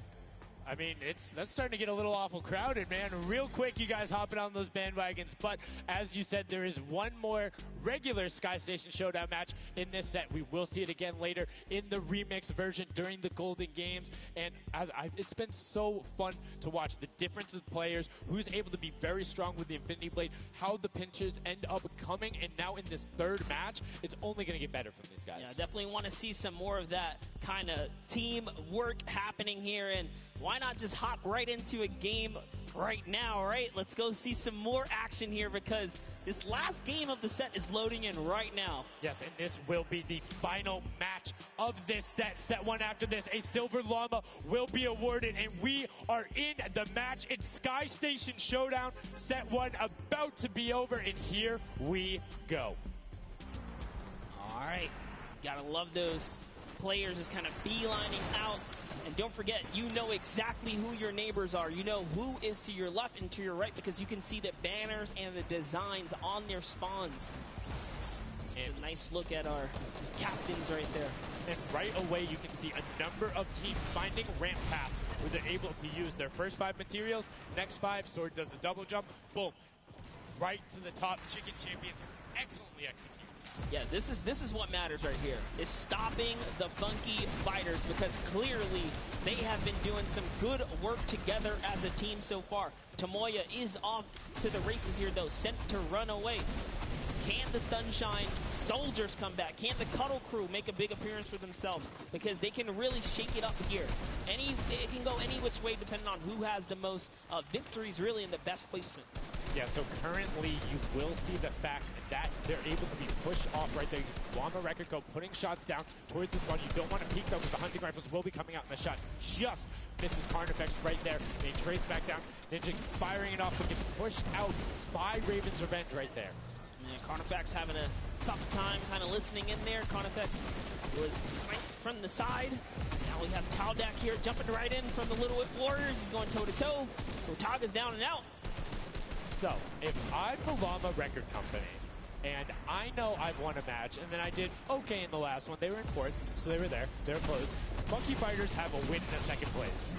I mean, that's starting to get a little awful crowded, man. Real quick, you guys hopping on those bandwagons. But as you said, there is 1 more regular Sky Station Showdown match in this set. We will see it again later in the remix version during the Golden Games. And it's been so fun to watch the difference of players, who's able to be very strong with the Infinity Blade, how the pinches end up coming. And now in this third match, it's only going to get better from these guys. Yeah, definitely want to see some more of that kind of team work happening here. And why not just hop right into a game right now, right? Let's go see some more action here, because this last game of the set is loading in right now. Yes, and this will be the final match of this set. Set 1 after this, a Silver Llama will be awarded, and we are in the match. It's Sky Station Showdown. Set 1 about to be over, and here we go. All right, gotta love those players just kind of beelining out. And don't forget, you know exactly who your neighbors are. You know who is to your left and to your right, because you can see the banners and the designs on their spawns. And a nice look at our captains right there. And right away, you can see a number of teams finding ramp paths where they're able to use their first 5 materials. Next 5, Sword does a double jump. Boom. Right to the top. Chicken Champions excellently executed. Yeah, this is what matters right here, is stopping the funky fighters, because clearly they have been doing some good work together as a team so far. Tomoya is off to the races here, though, sent to run away. Can the Sunshine Soldiers come back? Can the Cuddle Crew make a big appearance for themselves? Because they can really shake it up here. It can go any which way depending on who has the most victories, really, in the best placement. Yeah, so currently you will see the fact that they're able to be pushed off right there. Llama Record Co. putting shots down towards the spawn. You don't want to peek, though, because the hunting rifles will be coming out, and the shot just misses Carnifex right there. And he trades back down. Ninja firing it off, but gets pushed out by Raven's Revenge right there. Yeah, Carnifex having a tough time kind of listening in there. Carnifex was sniped from the side. Now we have Taldak here jumping right in from the Little Whip Warriors. He's going toe-to-toe. Otaga's down and out. So, if I'm the Llama Record Company, and I know I've won a match, and then I did okay in the last one, they were in 4th, so they were there, they were close. Funky Fighters have a win in the 2nd place.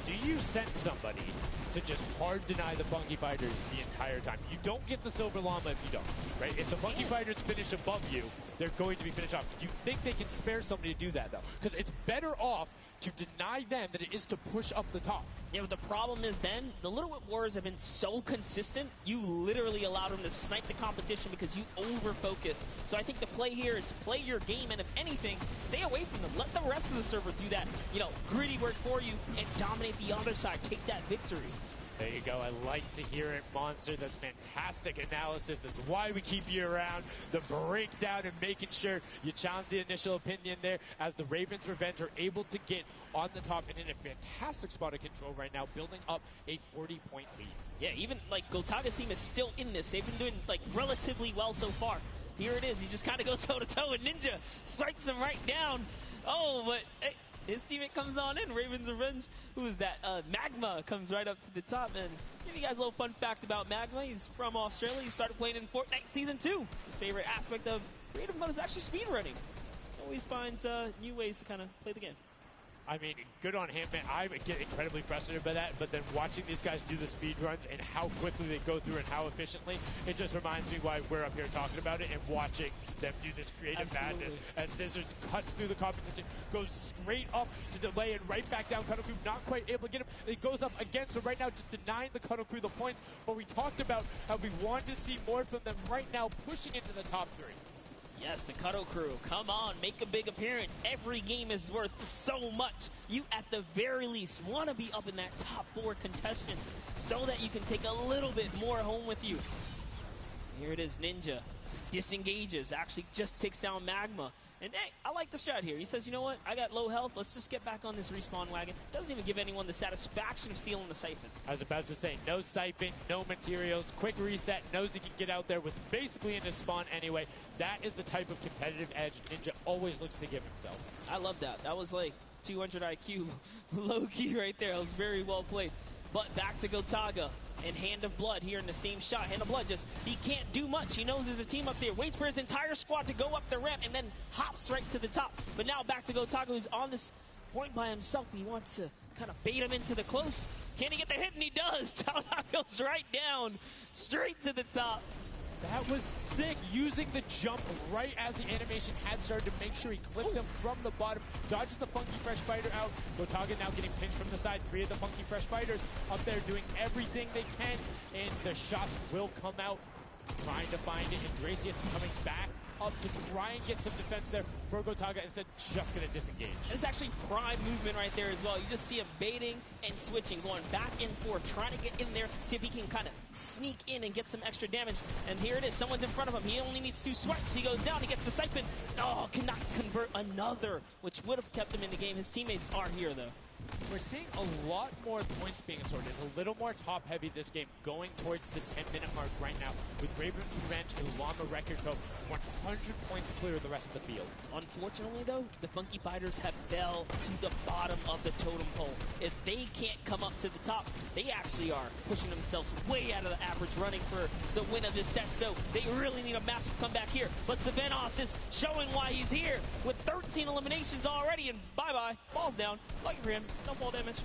Do you send somebody to just hard deny the Funky Fighters the entire time? You don't get the Silver Llama if you don't, right? If the Funky Fighters finish above you, they're going to be finished off. Do you think they can spare somebody to do that, though? Because it's better off to deny them than it is to push up the top. Yeah, but the problem is then, the Little Whip Warriors have been so consistent, you literally allowed them to snipe the competition because you over-focus. So I think the play here is play your game, and if anything, stay away from them. Let the rest of the server do that, gritty work for you and dominate the other side. Take that victory. There you go. I like to hear it, Monster. That's fantastic analysis. That's why we keep you around. The breakdown and making sure you challenge the initial opinion there, as the Ravens Revenge are able to get on the top and in a fantastic spot of control right now, building up a 40-point lead. Yeah, even Gotaga's team is still in this. They've been doing relatively well so far. Here it is. He just kind of goes toe-to-toe, and Ninja strikes him right down. Oh, but his teammate comes on in. Raven's Revenge. Who is that? Magma comes right up to the top. And give you guys a little fun fact about Magma. He's from Australia. He started playing in Fortnite Season 2. His favorite aspect of creative mode is actually speedrunning. Always finds new ways to kind of play the game. I mean, good on him, man. I get incredibly frustrated by that, but then watching these guys do the speed runs and how quickly they go through and how efficiently, it just reminds me why we're up here talking about it and watching them do this creative madness as Scissors cuts through the competition, goes straight up to delay and right back down Cuddle Crew, not quite able to get him. It goes up again, so right now just denying the Cuddle Crew the points, but we talked about how we wanted to see more from them right now, pushing into the top 3. Yes, the Cuddle Crew, come on, make a big appearance. Every game is worth so much. You, at the very least, want to be up in that top 4 contestant so that you can take a little bit more home with you. Here it is, Ninja. Disengages, actually just takes down Magma. And hey, I like the strat here. He says, you know what, I got low health, let's just get back on this respawn wagon. Doesn't even give anyone the satisfaction of stealing the siphon. I was about to say, no siphon, no materials, quick reset, knows he can get out there, was basically in his spawn anyway. That is the type of competitive edge Ninja always looks to give himself. I love that. That was like 200 IQ low-key right there. It was very well played. But back to Gotaga and Hand of Blood here in the same shot. Hand of Blood he can't do much. He knows there's a team up there. Waits for his entire squad to go up the ramp and then hops right to the top. But now back to Gotaga, who's on this point by himself. He wants to kind of bait him into the close. Can he get the hit? And he does. Talnot goes right down, straight to the top. That was sick, using the jump right as the animation had started to make sure he clipped him from the bottom, dodges the Funky Fresh Fighter out. Gotaga now getting pinched from the side. 3 of the Funky Fresh Fighters up there doing everything they can, and the shots will come out. Trying to find it, and Dracius coming back up to try and get some defense there for Gotaga, instead just going to disengage. It's actually prime movement right there as well. You just see him baiting and switching, going back and forth, trying to get in there, see if he can kind of sneak in and get some extra damage. And here it is, someone's in front of him. He only needs 2 swipes. He goes down, he gets the siphon. Oh, cannot convert another, which would have kept him in the game. His teammates are here, though. We're seeing a lot more points being sorted. It's a little more top-heavy this game, going towards the 10-minute mark right now, with Raven's Revenge and Llama Record Co. 100 points clear of the rest of the field. Unfortunately, though, the Funky Fighters have fell to the bottom of the totem pole. If they can't come up to the top, they actually are pushing themselves way out of the average, running for the win of this set. So they really need a massive comeback here. But Savenos is showing why he's here with 13 eliminations already, and bye-bye, falls down. Lucky for him, no fall damage.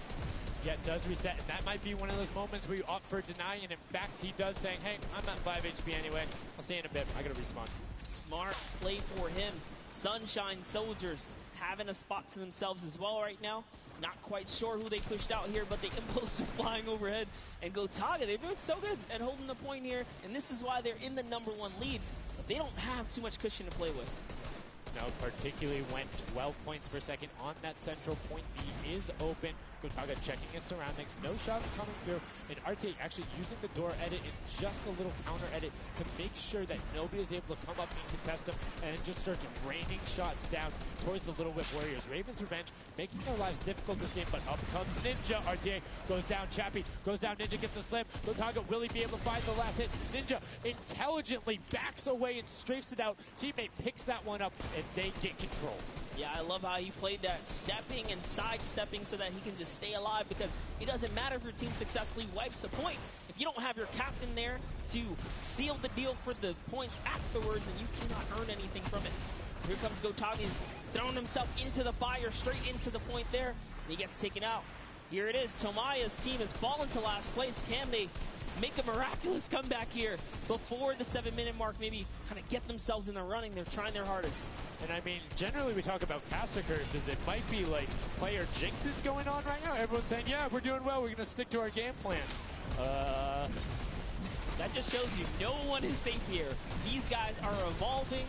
Yeah, it does reset, and that might be one of those moments where you opt for denying, and in fact, he does saying, hey, I'm at 5 HP anyway. I'll see you in a bit. I gotta respawn. Smart play for him. Sunshine Soldiers having a spot to themselves as well right now. Not quite sure who they pushed out here, but the impulse are flying overhead. And Gotaga, they're doing so good at holding the point here, and this is why they're in the #1 lead. But they don't have too much cushion to play with. No, particularly when 12 points per second on that central point. B is open. Gotaga checking his surroundings. No shots coming through. And RTA actually using the door edit and just a little counter edit to make sure that nobody is able to come up and contest him, and just starts raining shots down towards the Little Whip Warriors. Raven's Revenge making their lives difficult this game, but up comes Ninja. RTA goes down. Chappie goes down. Ninja gets the slam. Gotaga, will he be able to find the last hit? Ninja intelligently backs away and strafes it out. Teammate picks that one up, and they get control. Yeah, I love how he played that, stepping and sidestepping so that he can just stay alive, because it doesn't matter if your team successfully wipes a point. If you don't have your captain there to seal the deal for the points afterwards, then you cannot earn anything from it. Here comes Gotaga. He's thrown himself into the fire, straight into the point there, and he gets taken out. Here it is. Tomaya's team has fallen to last place. Can they make a miraculous comeback here before the 7-minute mark? Maybe kind of get themselves in the running. They're trying their hardest. And I mean, generally we talk about caster curses. It might be like player jinxes going on right now. Everyone's saying, yeah, we're doing well. We're going to stick to our game plan. That just shows you no one is safe here. These guys are evolving,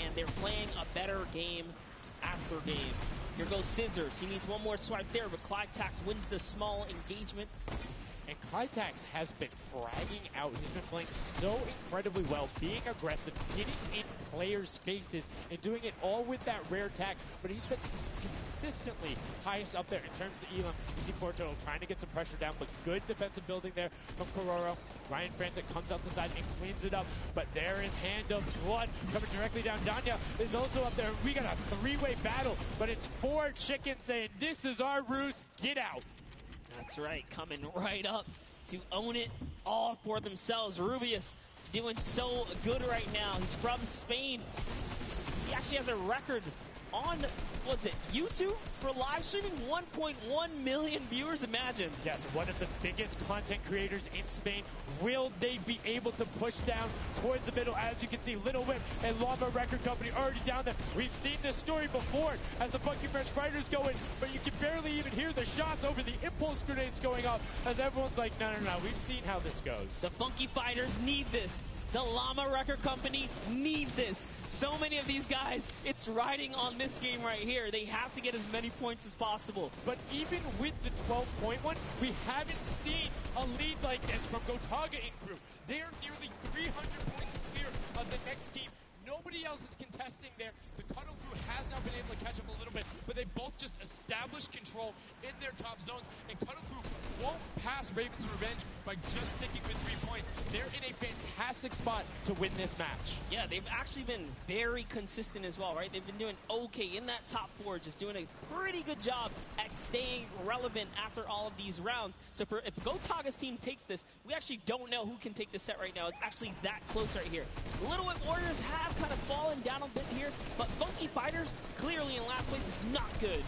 and they're playing a better game after game. Here goes Scissors. He needs one more swipe there, but Clyde Tax wins the small engagement. And Clitax has been fragging out. He's been playing so incredibly well, being aggressive, getting in players' faces, and doing it all with that rare attack. But he's been consistently highest up there in terms of the elim. You see Forto trying to get some pressure down, but good defensive building there from Kororo. Ryan Frantic comes out the side and cleans it up, but there is Hand of Blood coming directly down. Danya is also up there. We got a three-way battle, but it's 4 chickens saying, this is our roost, get out. That's right, coming right up to own it all for themselves. Rubius doing so good right now. He's from Spain. He actually has a record on, was it YouTube for live streaming? 1.1 million viewers, imagine. Yes, one of the biggest content creators in Spain. Will they be able to push down towards the middle? As you can see, Little Whip and Llama Record Company already down there. We've seen this story before as the Funky French Fighters go in, but you can barely even hear the shots over the impulse grenades going off as everyone's like, no, we've seen how this goes. The Funky Fighters need this. The Llama Record Company need this. So many of these guys, it's riding on this game right here. They have to get as many points as possible. But even with the 12-point one, we haven't seen a lead like this from Gotaga and crew. They are nearly 300 points clear of the next team. Nobody else is contesting there. The Cuddle crew has now been able to catch up a little bit, but they both just established control in their top zones, and Cuddle crew won't pass Raven's Revenge by just sticking with 3 points. They're in a fantastic spot to win this match. Yeah, they've actually been very consistent as well, right? They've been doing okay in that top 4, just doing a pretty good job at staying relevant after all of these rounds. So if Gotaga's team takes this, we actually don't know who can take this set right now. It's actually that close right here. Little Whip Warriors have kind of fallen down a bit here, but Funky Fighters clearly in last place is not good.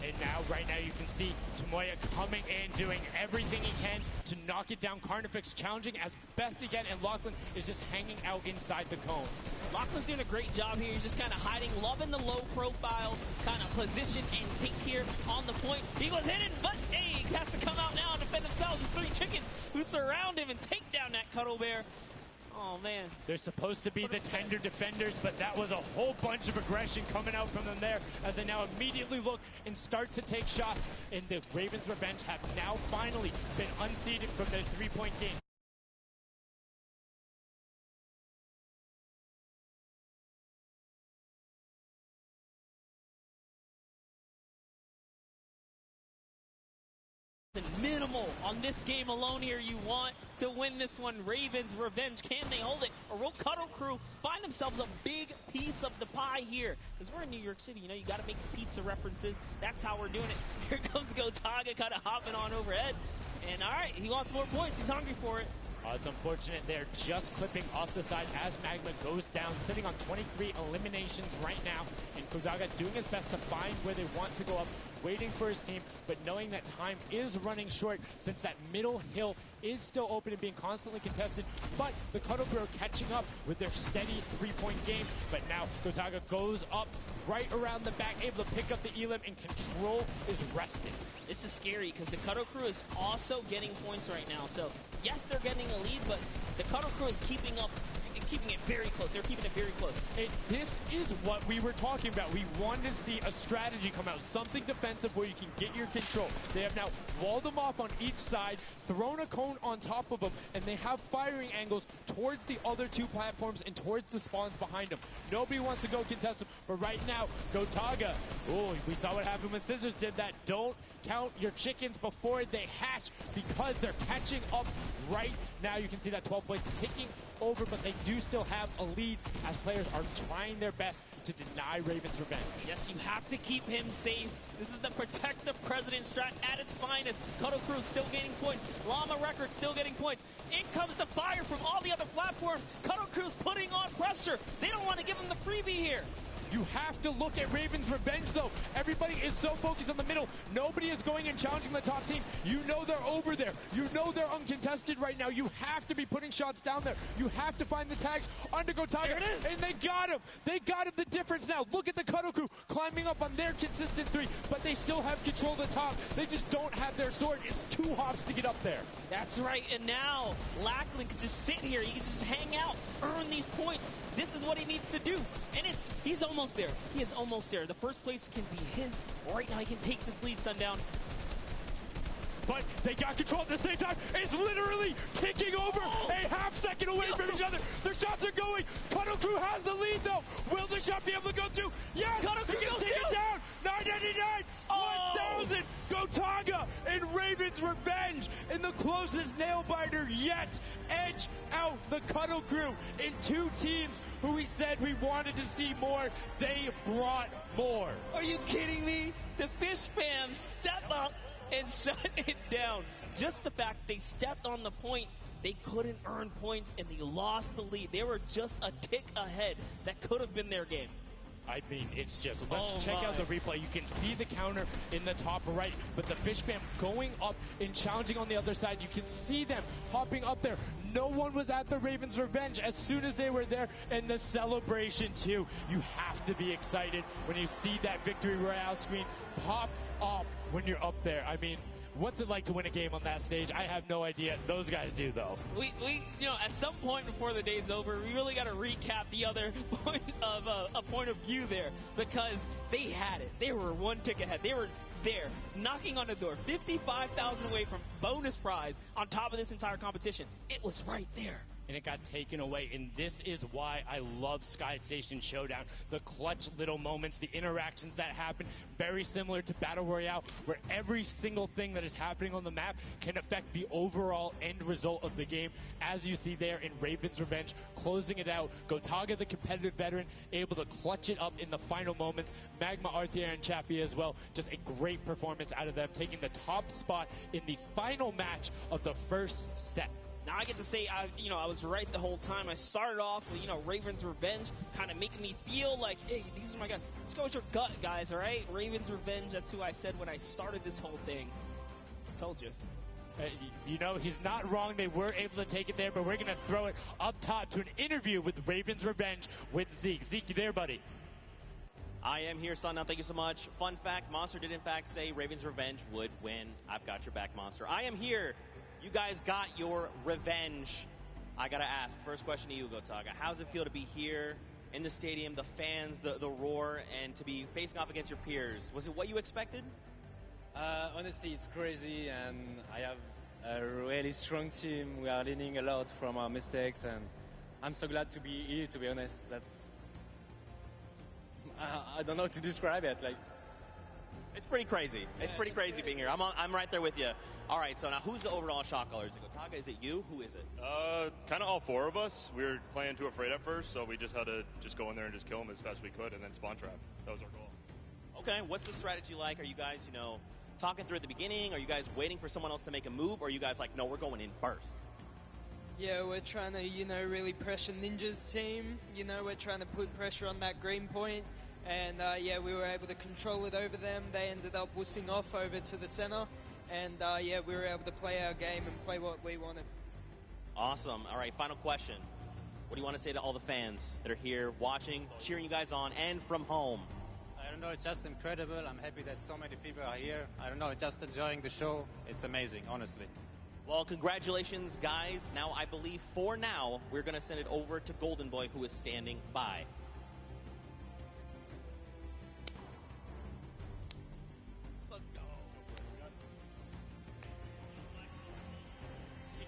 And now, right now, you can see Tomoya coming in, doing everything he can to knock it down. Carnifex challenging as best he can, and Lachlan is just hanging out inside the cone. Lachlan's doing a great job here. He's just kind of hiding, loving the low profile kind of position and take here on the point. He was hidden, but hey, he has to come out now and defend themselves. There's 3 chickens who surround him and take down that Cuddle Bear. Oh, man. They're supposed to be the tender defenders, but that was a whole bunch of aggression coming out from them there as they now immediately look and start to take shots. And the Ravens Revenge have now finally been unseated from their 3-point game. Minimal on this game alone here. You want to win this one. Ravens Revenge, can they hold it? Or will Cuddle Crew find themselves a big piece of the pie here? Because we're in New York City, you know, you got to make pizza references. That's how we're doing it. Here comes Gotaga kind of hopping on overhead. And all right, he wants more points. He's hungry for it. It's unfortunate they're just clipping off the side as Magma goes down, sitting on 23 eliminations right now. And Gotaga doing his best to find where they want to go up, waiting for his team, but knowing that time is running short since that middle hill is still open and being constantly contested. But the Cuddle Crew are catching up with their steady 3-point game. But now Gotaga goes up right around the back, able to pick up the elim, and control is resting. This is scary because the Cuddle Crew is also getting points right now. So yes, they're getting a lead, but the Cuddle Crew is keeping it very close. They're keeping it very close. And this is what we were talking about. We wanted to see a strategy come out, something defensive where you can get your control. They have now walled them off on each side, thrown a cone on top of them, and they have firing angles towards the other 2 platforms and towards the spawns behind them. Nobody wants to go contest them, but right now, Gotaga, oh, we saw what happened when Scissors did that. Don't count your chickens before they hatch because they're catching up right now. You can see that 12 points ticking over, but they do still have a lead as players are trying their best to deny Ravens Revenge. Yes, you have to keep him safe. This is the protect the president strat at its finest. Cuddle Crew still gaining points. Llama Record still getting points. In comes the fire from all the other platforms. Cuddle Crew's putting on pressure. They don't want to give him the freebie here. You have to look at Ravens Revenge, though. Everybody is so focused on the middle. Nobody is going and challenging the top team. You know they're over there. You know they're uncontested right now. You have to be putting shots down there. You have to find the tags under Gotaga. There it is. And they got him. They got him the difference now. Look at the Cuddle Crew climbing up on their consistent 3, but they still have control of the top. They just don't have their sword. It's 2 hops to get up there. That's right. And now Lachlan can just sit here. He can just hang out, earn these points. This is what he needs to do. And he's almost there. He is almost there. The first place can be his. Right now he can take this lead, Sundown. but they got control at the same time. It's literally ticking over a half second away from each other. The shots are going. Cuddle Crew has the lead, though. Will the shot be able to go through? Yes! Cuddle Crew gets goes taken down. 999, 1,000. Gotaga and Raven's Revenge in the closest nail biter yet. Edge out the Cuddle Crew in two teams who we said we wanted to see more. They brought more. Are you kidding me? The Fish fans step up and shut it down. Just the fact they stepped on the point, they couldn't earn points and they lost the lead. They were just a tick ahead. That could have been their game. I mean, it's just, let's check out the replay. You can see the counter in the top right, but the Fish fam going up and challenging on the other side. You can see them hopping up there. No one was at the Ravens' Revenge as soon as they were there, and the celebration too. You have to be excited when you see that Victory Royale screen pop up when you're up there. I mean, what's it like to win a game on that stage? I have no idea. Those guys do, though. We at some point before the day's over, we really got to recap the other point of a point of view there, because they had it. They were one tick ahead. They were there, knocking on the door, 55,000 away from bonus prize on top of this entire competition. It was right there. And it got taken away, and this is why I love Sky Station Showdown. The clutch little moments, the interactions that happen, very similar to Battle Royale, where every single thing that is happening on the map can affect the overall end result of the game, as you see there in Raven's Revenge, closing it out. Gotaga, the competitive veteran, able to clutch it up in the final moments. Magma, Arthur, and Chappie as well, just a great performance out of them, taking the top spot in the final match of the first set. Now I get to say, I was right the whole time. I started off with, Raven's Revenge, kind of making me feel like, hey, these are my guys. Let's go with your gut, guys, all right? Raven's Revenge, that's who I said when I started this whole thing. I told you. He's not wrong. They were able to take it there, but we're going to throw it up top to an interview with Raven's Revenge with Zeke. Zeke, you there, buddy? I am here, Sundown. Thank you so much. Fun fact, Monster did in fact say Raven's Revenge would win. I've got your back, Monster. I am here. You guys got your revenge. I got to ask, first question to you, Gotaga. How does it feel to be here in the stadium, the fans, the roar, and to be facing off against your peers? Was it what you expected? Honestly, it's crazy, and I have a really strong team. We are learning a lot from our mistakes, and I'm so glad to be here, to be honest. I don't know how to describe it. It's pretty crazy. It's pretty crazy being here. I'm right there with you. All right, so now who's the overall shot caller? Is it Gotaga? Is it you? Who is it? Kind of all four of us. We were playing too afraid at first, so we just had to just go in there and just kill them as fast as we could, and then spawn trap. That was our goal. Okay, what's the strategy like? Are you guys, talking through at the beginning? Are you guys waiting for someone else to make a move? Or are you guys like, no, we're going in first? Yeah, we're trying to, really pressure Ninja's team. We're trying to put pressure on that green point. And, we were able to control it over them. They ended up wussing off over to the center. And, we were able to play our game and play what we wanted. Awesome. All right, final question. What do you want to say to all the fans that are here watching, cheering you guys on, and from home? I don't know, it's just incredible. I'm happy that so many people are here. I don't know, just enjoying the show. It's amazing, honestly. Well, congratulations, guys. Now, I believe for now, we're going to send it over to Golden Boy, who is standing by.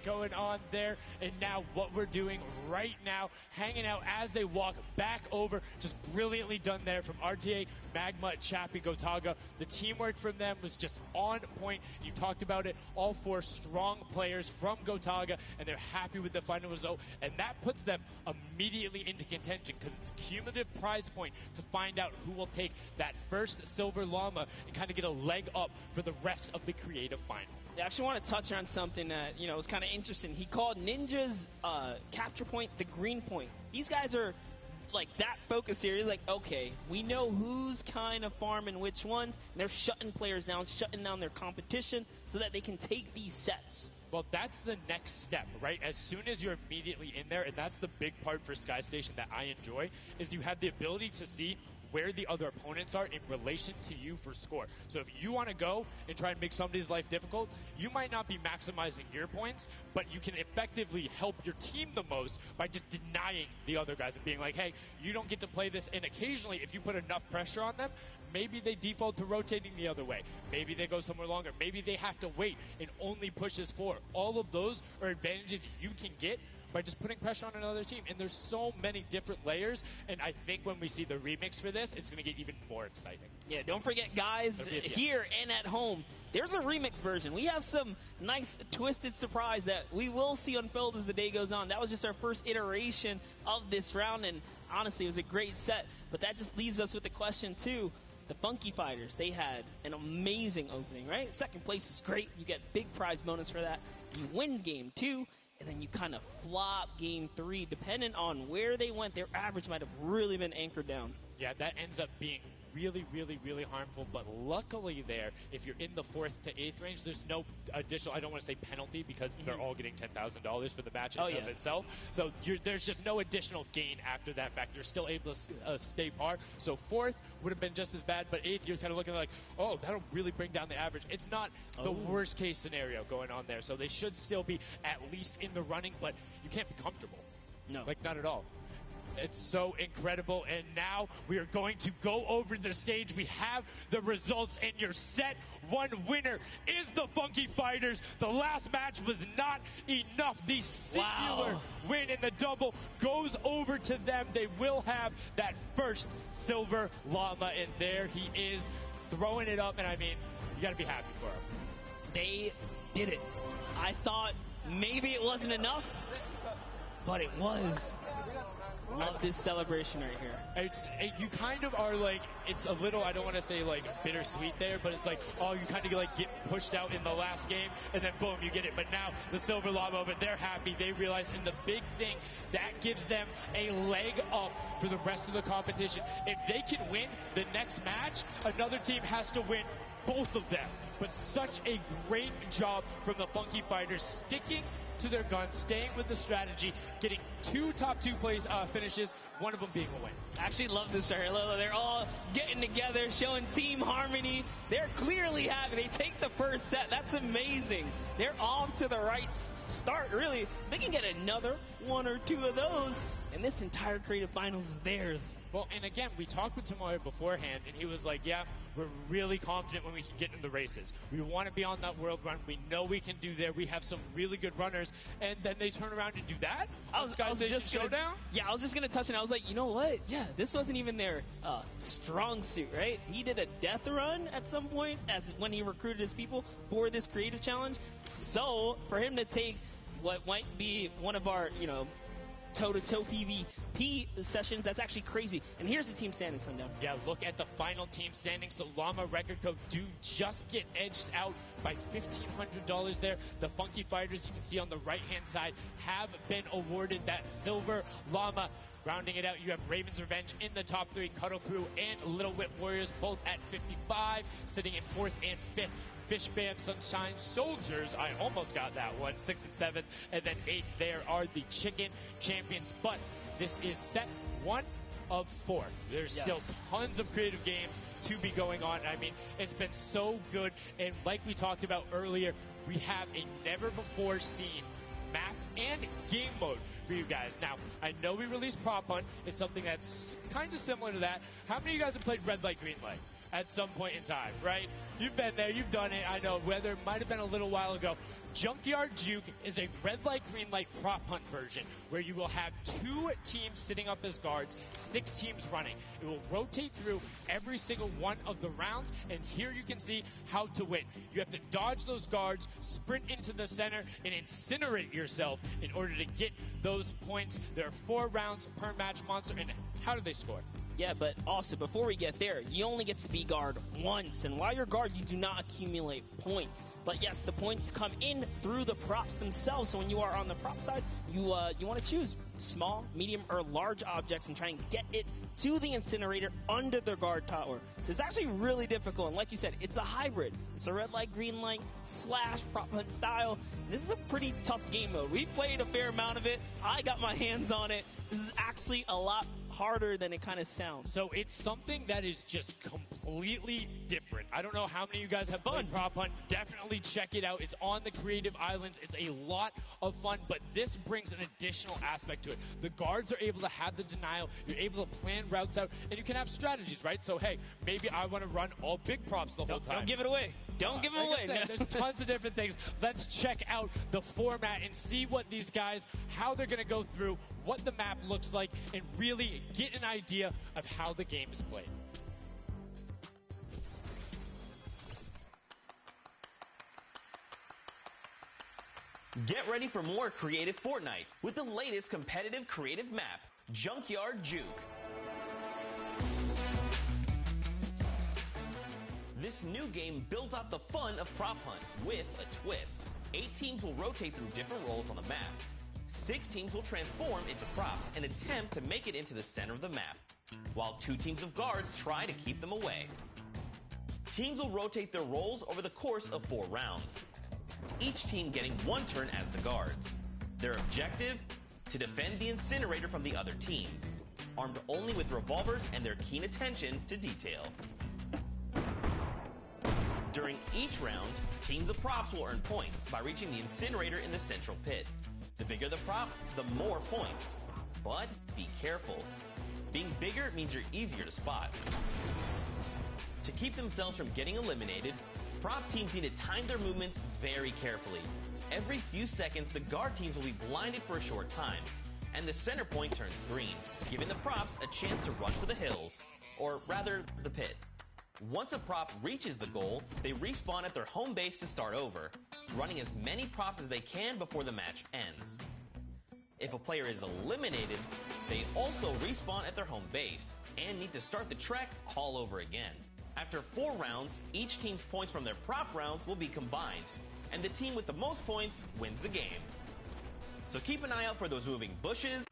Going on there, and now what we're doing right now, hanging out as they walk back over, just brilliantly done there from RTA, Magma, Chappie, Gotaga. The teamwork from them was just on point. You talked about it, all four strong players from Gotaga, and they're happy with the final result, and that puts them immediately into contention because it's cumulative prize point to find out who will take that first silver llama and kind of get a leg up for the rest of the creative final. I actually want to touch on something that, was kind of interesting. He called Ninja's capture point the green point. These guys are like that focused here. He's like, okay, we know who's kind of farming which ones, and they're shutting players down, shutting down their competition so that they can take these sets. Well, that's the next step, right? As soon as you're immediately in there, and that's the big part for Sky Station that I enjoy, is you have the ability to see where the other opponents are in relation to you for score. So if you want to go and try and make somebody's life difficult, you might not be maximizing your points, but you can effectively help your team the most by just denying the other guys and being like, hey, you don't get to play this. And occasionally, if you put enough pressure on them, maybe they default to rotating the other way. Maybe they go somewhere longer. Maybe they have to wait and only push this forward. All of those are advantages you can get by just putting pressure on another team. And there's so many different layers, and I think when we see the remix for this, it's going to get even more exciting. Yeah, don't forget, guys, here and at home, there's a remix version. We have some nice twisted surprise that we will see unfold as the day goes on. That was just our first iteration of this round, and honestly, it was a great set. But that just leaves us with the question, too. The Funky Fighters, they had an amazing opening, right? Second place is great. You get big prize bonus for that. You win game 2. And then you kind of flop game 3. Depending on where they went, their average might have really been anchored down. Yeah, that ends up being really, really, really harmful. But luckily there, if you're in the 4th to 8th range, there's no additional, I don't want to say penalty, because they're all getting $10,000 for the match in of itself. So there's just no additional gain after that fact. You're still able to stay par. So 4th would have been just as bad, but 8th, you're kind of looking like, oh, that'll really bring down the average. It's not the worst case scenario going on there. So they should still be at least in the running, but you can't be comfortable. No. Like, not at all. It's so incredible, and now we are going to go over the stage. We have the results, and your set 1 winner is the Funky Fighters. The last match was not enough. The singular win in the double goes over to them. They will have that first silver llama, and there he is throwing it up, and I mean, you got to be happy for him. They did it. I thought maybe it wasn't enough, but it was. Love this celebration right here. You kind of are like, it's a little, I don't want to say like bittersweet there, but it's like, oh, you kind of like get pushed out in the last game, and then boom, you get it. But now the silver llama, but they're happy. They realize, and the big thing, that gives them a leg up for the rest of the competition. If they can win the next match, another team has to win both of them. But such a great job from the Funky Fighters, sticking to their guns, staying with the strategy, getting 2 top 2 place finishes, one of them being a win. I actually love this right here. They're all getting together, showing team harmony. They're clearly happy. They take the first set. That's amazing. They're off to the right start, really. They can get another 1 or 2 of those, and this entire creative finals is theirs. Well, and again, we talked with Tamoyo beforehand, and he was like, yeah, we're really confident when we can get in the races. We want to be on that world run. We know we can do there. We have some really good runners. And then they turn around and do that? I was just Showdown? Yeah, I was just going to touch it. I was like, you know what? Yeah, this wasn't even their strong suit, right? He did a death run at some point as when he recruited his people for this creative challenge. So for him to take what might be one of our, toe-to-toe PvP sessions, that's actually crazy. And here's the team standings, Sundown. Yeah, look at the final team standings. So Llama Record Code do just get edged out by $1,500 there. The Funky Fighters, you can see on the right-hand side, have been awarded that silver llama. Rounding it out, you have Raven's Revenge in the top 3, Cuddle Crew and Little Whip Warriors both at 55, sitting in 4th and 5th. Fish Bam, Sunshine Soldiers, I almost got that one, 6th and 7th, and then 8th there are the Chicken Champions. But this is set 1 of 4. There's still tons of creative games to be going on. I mean, it's been so good, and like we talked about earlier, we have a never-before-seen map and game mode for you guys. Now, I know we released Prop Hunt. It's something that's kind of similar to that. How many of you guys have played Red Light, Green Light at some point in time, right? You've been there, you've done it. I know, whether it might have been a little while ago. Junkyard Juke is a red light, green light prop hunt version where you will have 2 teams sitting up as guards, 6 teams running. It will rotate through every single one of the rounds, and here you can see how to win. You have to dodge those guards, sprint into the center, and incinerate yourself in order to get those points. There are 4 rounds per match, Monster, and how do they score? Yeah, but also, before we get there, you only get to be guard once, and while you're guard, you do not accumulate points. But yes, the points come in through the props themselves, so when you are on the prop side, you want to choose small, medium, or large objects and try and get it to the incinerator under the guard tower. So it's actually really difficult, and like you said, it's a hybrid. It's a red light, green light / prop hunt style. This is a pretty tough game mode. We played a fair amount of it. I got my hands on it. This is actually a lot harder than it kind of sounds. So it's something that is just completely different. I don't know how many of you guys have played Prop Hunt. Definitely check it out. It's on the Creative Islands. It's a lot of fun, but this brings an additional aspect to it. The guards are able to have the denial. You're able to plan routes out, and you can have strategies, right? So, hey, maybe I want to run all big props the whole time. Don't give it away. Don't give it away. There's tons of different things. Let's check out the format and see what these guys, how they're going to go through, what the map looks like, and really get an idea of how the game is played. Get ready for more creative Fortnite with the latest competitive creative map, Junkyard Juke. This new game built off the fun of Prop Hunt with a twist. 8 teams will rotate through different roles on the map. 6 teams will transform into props and attempt to make it into the center of the map, while 2 teams of guards try to keep them away. Teams will rotate their roles over the course of 4 rounds, each team getting 1 turn as the guards. Their objective? To defend the incinerator from the other teams, armed only with revolvers and their keen attention to detail. During each round, teams of props will earn points by reaching the incinerator in the central pit. The bigger the prop, the more points. But be careful. Being bigger means you're easier to spot. To keep themselves from getting eliminated, prop teams need to time their movements very carefully. Every few seconds, the guard teams will be blinded for a short time, and the center point turns green, giving the props a chance to rush for the hills, or rather, the pit. Once a prop reaches the goal, they respawn at their home base to start over, running as many props as they can before the match ends. If a player is eliminated, they also respawn at their home base, and need to start the trek all over again. After 4 rounds, each team's points from their prop rounds will be combined, and the team with the most points wins the game. So keep an eye out for those moving bushes,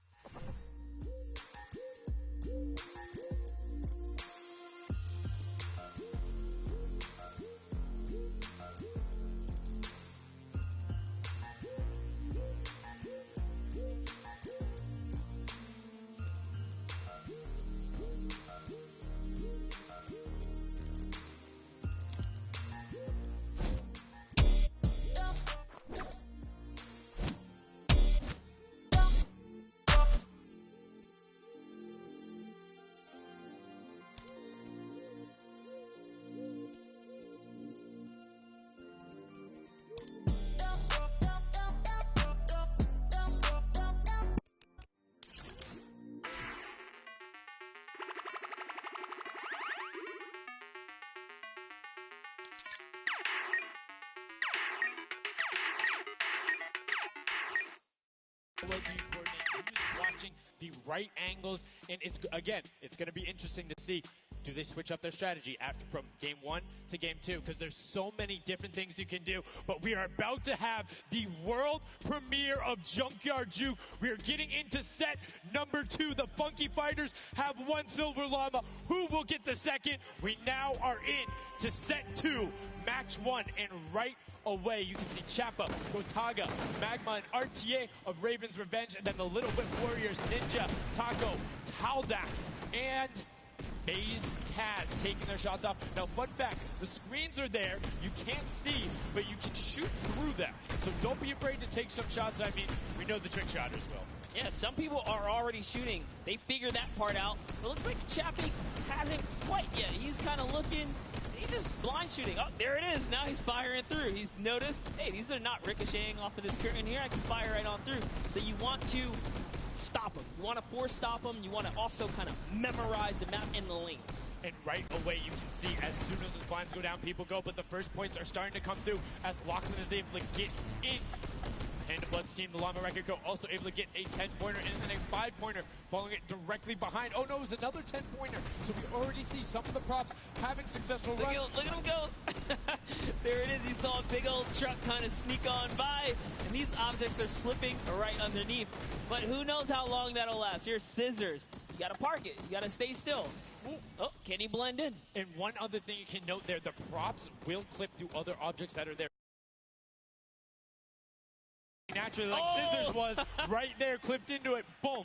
watching the right angles, and it's going to be interesting to see, do they switch up their strategy after from game 1 to game 2, because there's so many different things you can do. But we are about to have the world premiere of Junkyard Juke. We are getting into set number 2. The Funky Fighters have 1 silver llama. Who will get the second? We now are in to set 2, match 1, and right away you can see Chappa, Gotaga, Magma, and RTA of Raven's Revenge, and then the Little Whip Warriors, Ninja, Taco, Taldak, and Maze Kaz taking their shots off. Now, fun fact, the screens are there. You can't see, but you can shoot through them. So don't be afraid to take some shots. I mean, we know the trick shotters will. Yeah, some people are already shooting. They figured that part out. It looks like Chappie hasn't quite yet. He's kind of looking. He's just blind shooting. Oh, there it is. Now he's firing through. He's noticed, hey, these are not ricocheting off of this curtain here. I can fire right on through. So you want to stop them. You want to force stop them. You want to also kind of memorize the map in the lanes. And right away you can see as soon as the blinds go down, people go. But the first points are starting to come through as Lachlan is able to get in. And the Bloods team, the Llama Record Co., also able to get a 10-pointer and the next 5-pointer, following it directly behind. Oh no, it was another 10-pointer. So we already see some of the props having successful runs. Look at him go. There it is. You saw a big old truck kind of sneak on by, and these objects are slipping right underneath. But who knows how long that'll last. Here's Scissors. You got to park it. You got to stay still. Ooh. Oh, can he blend in? And one other thing you can note there, the props will clip through other objects that are there. Naturally, like Scissors was right there, clipped into it, boom.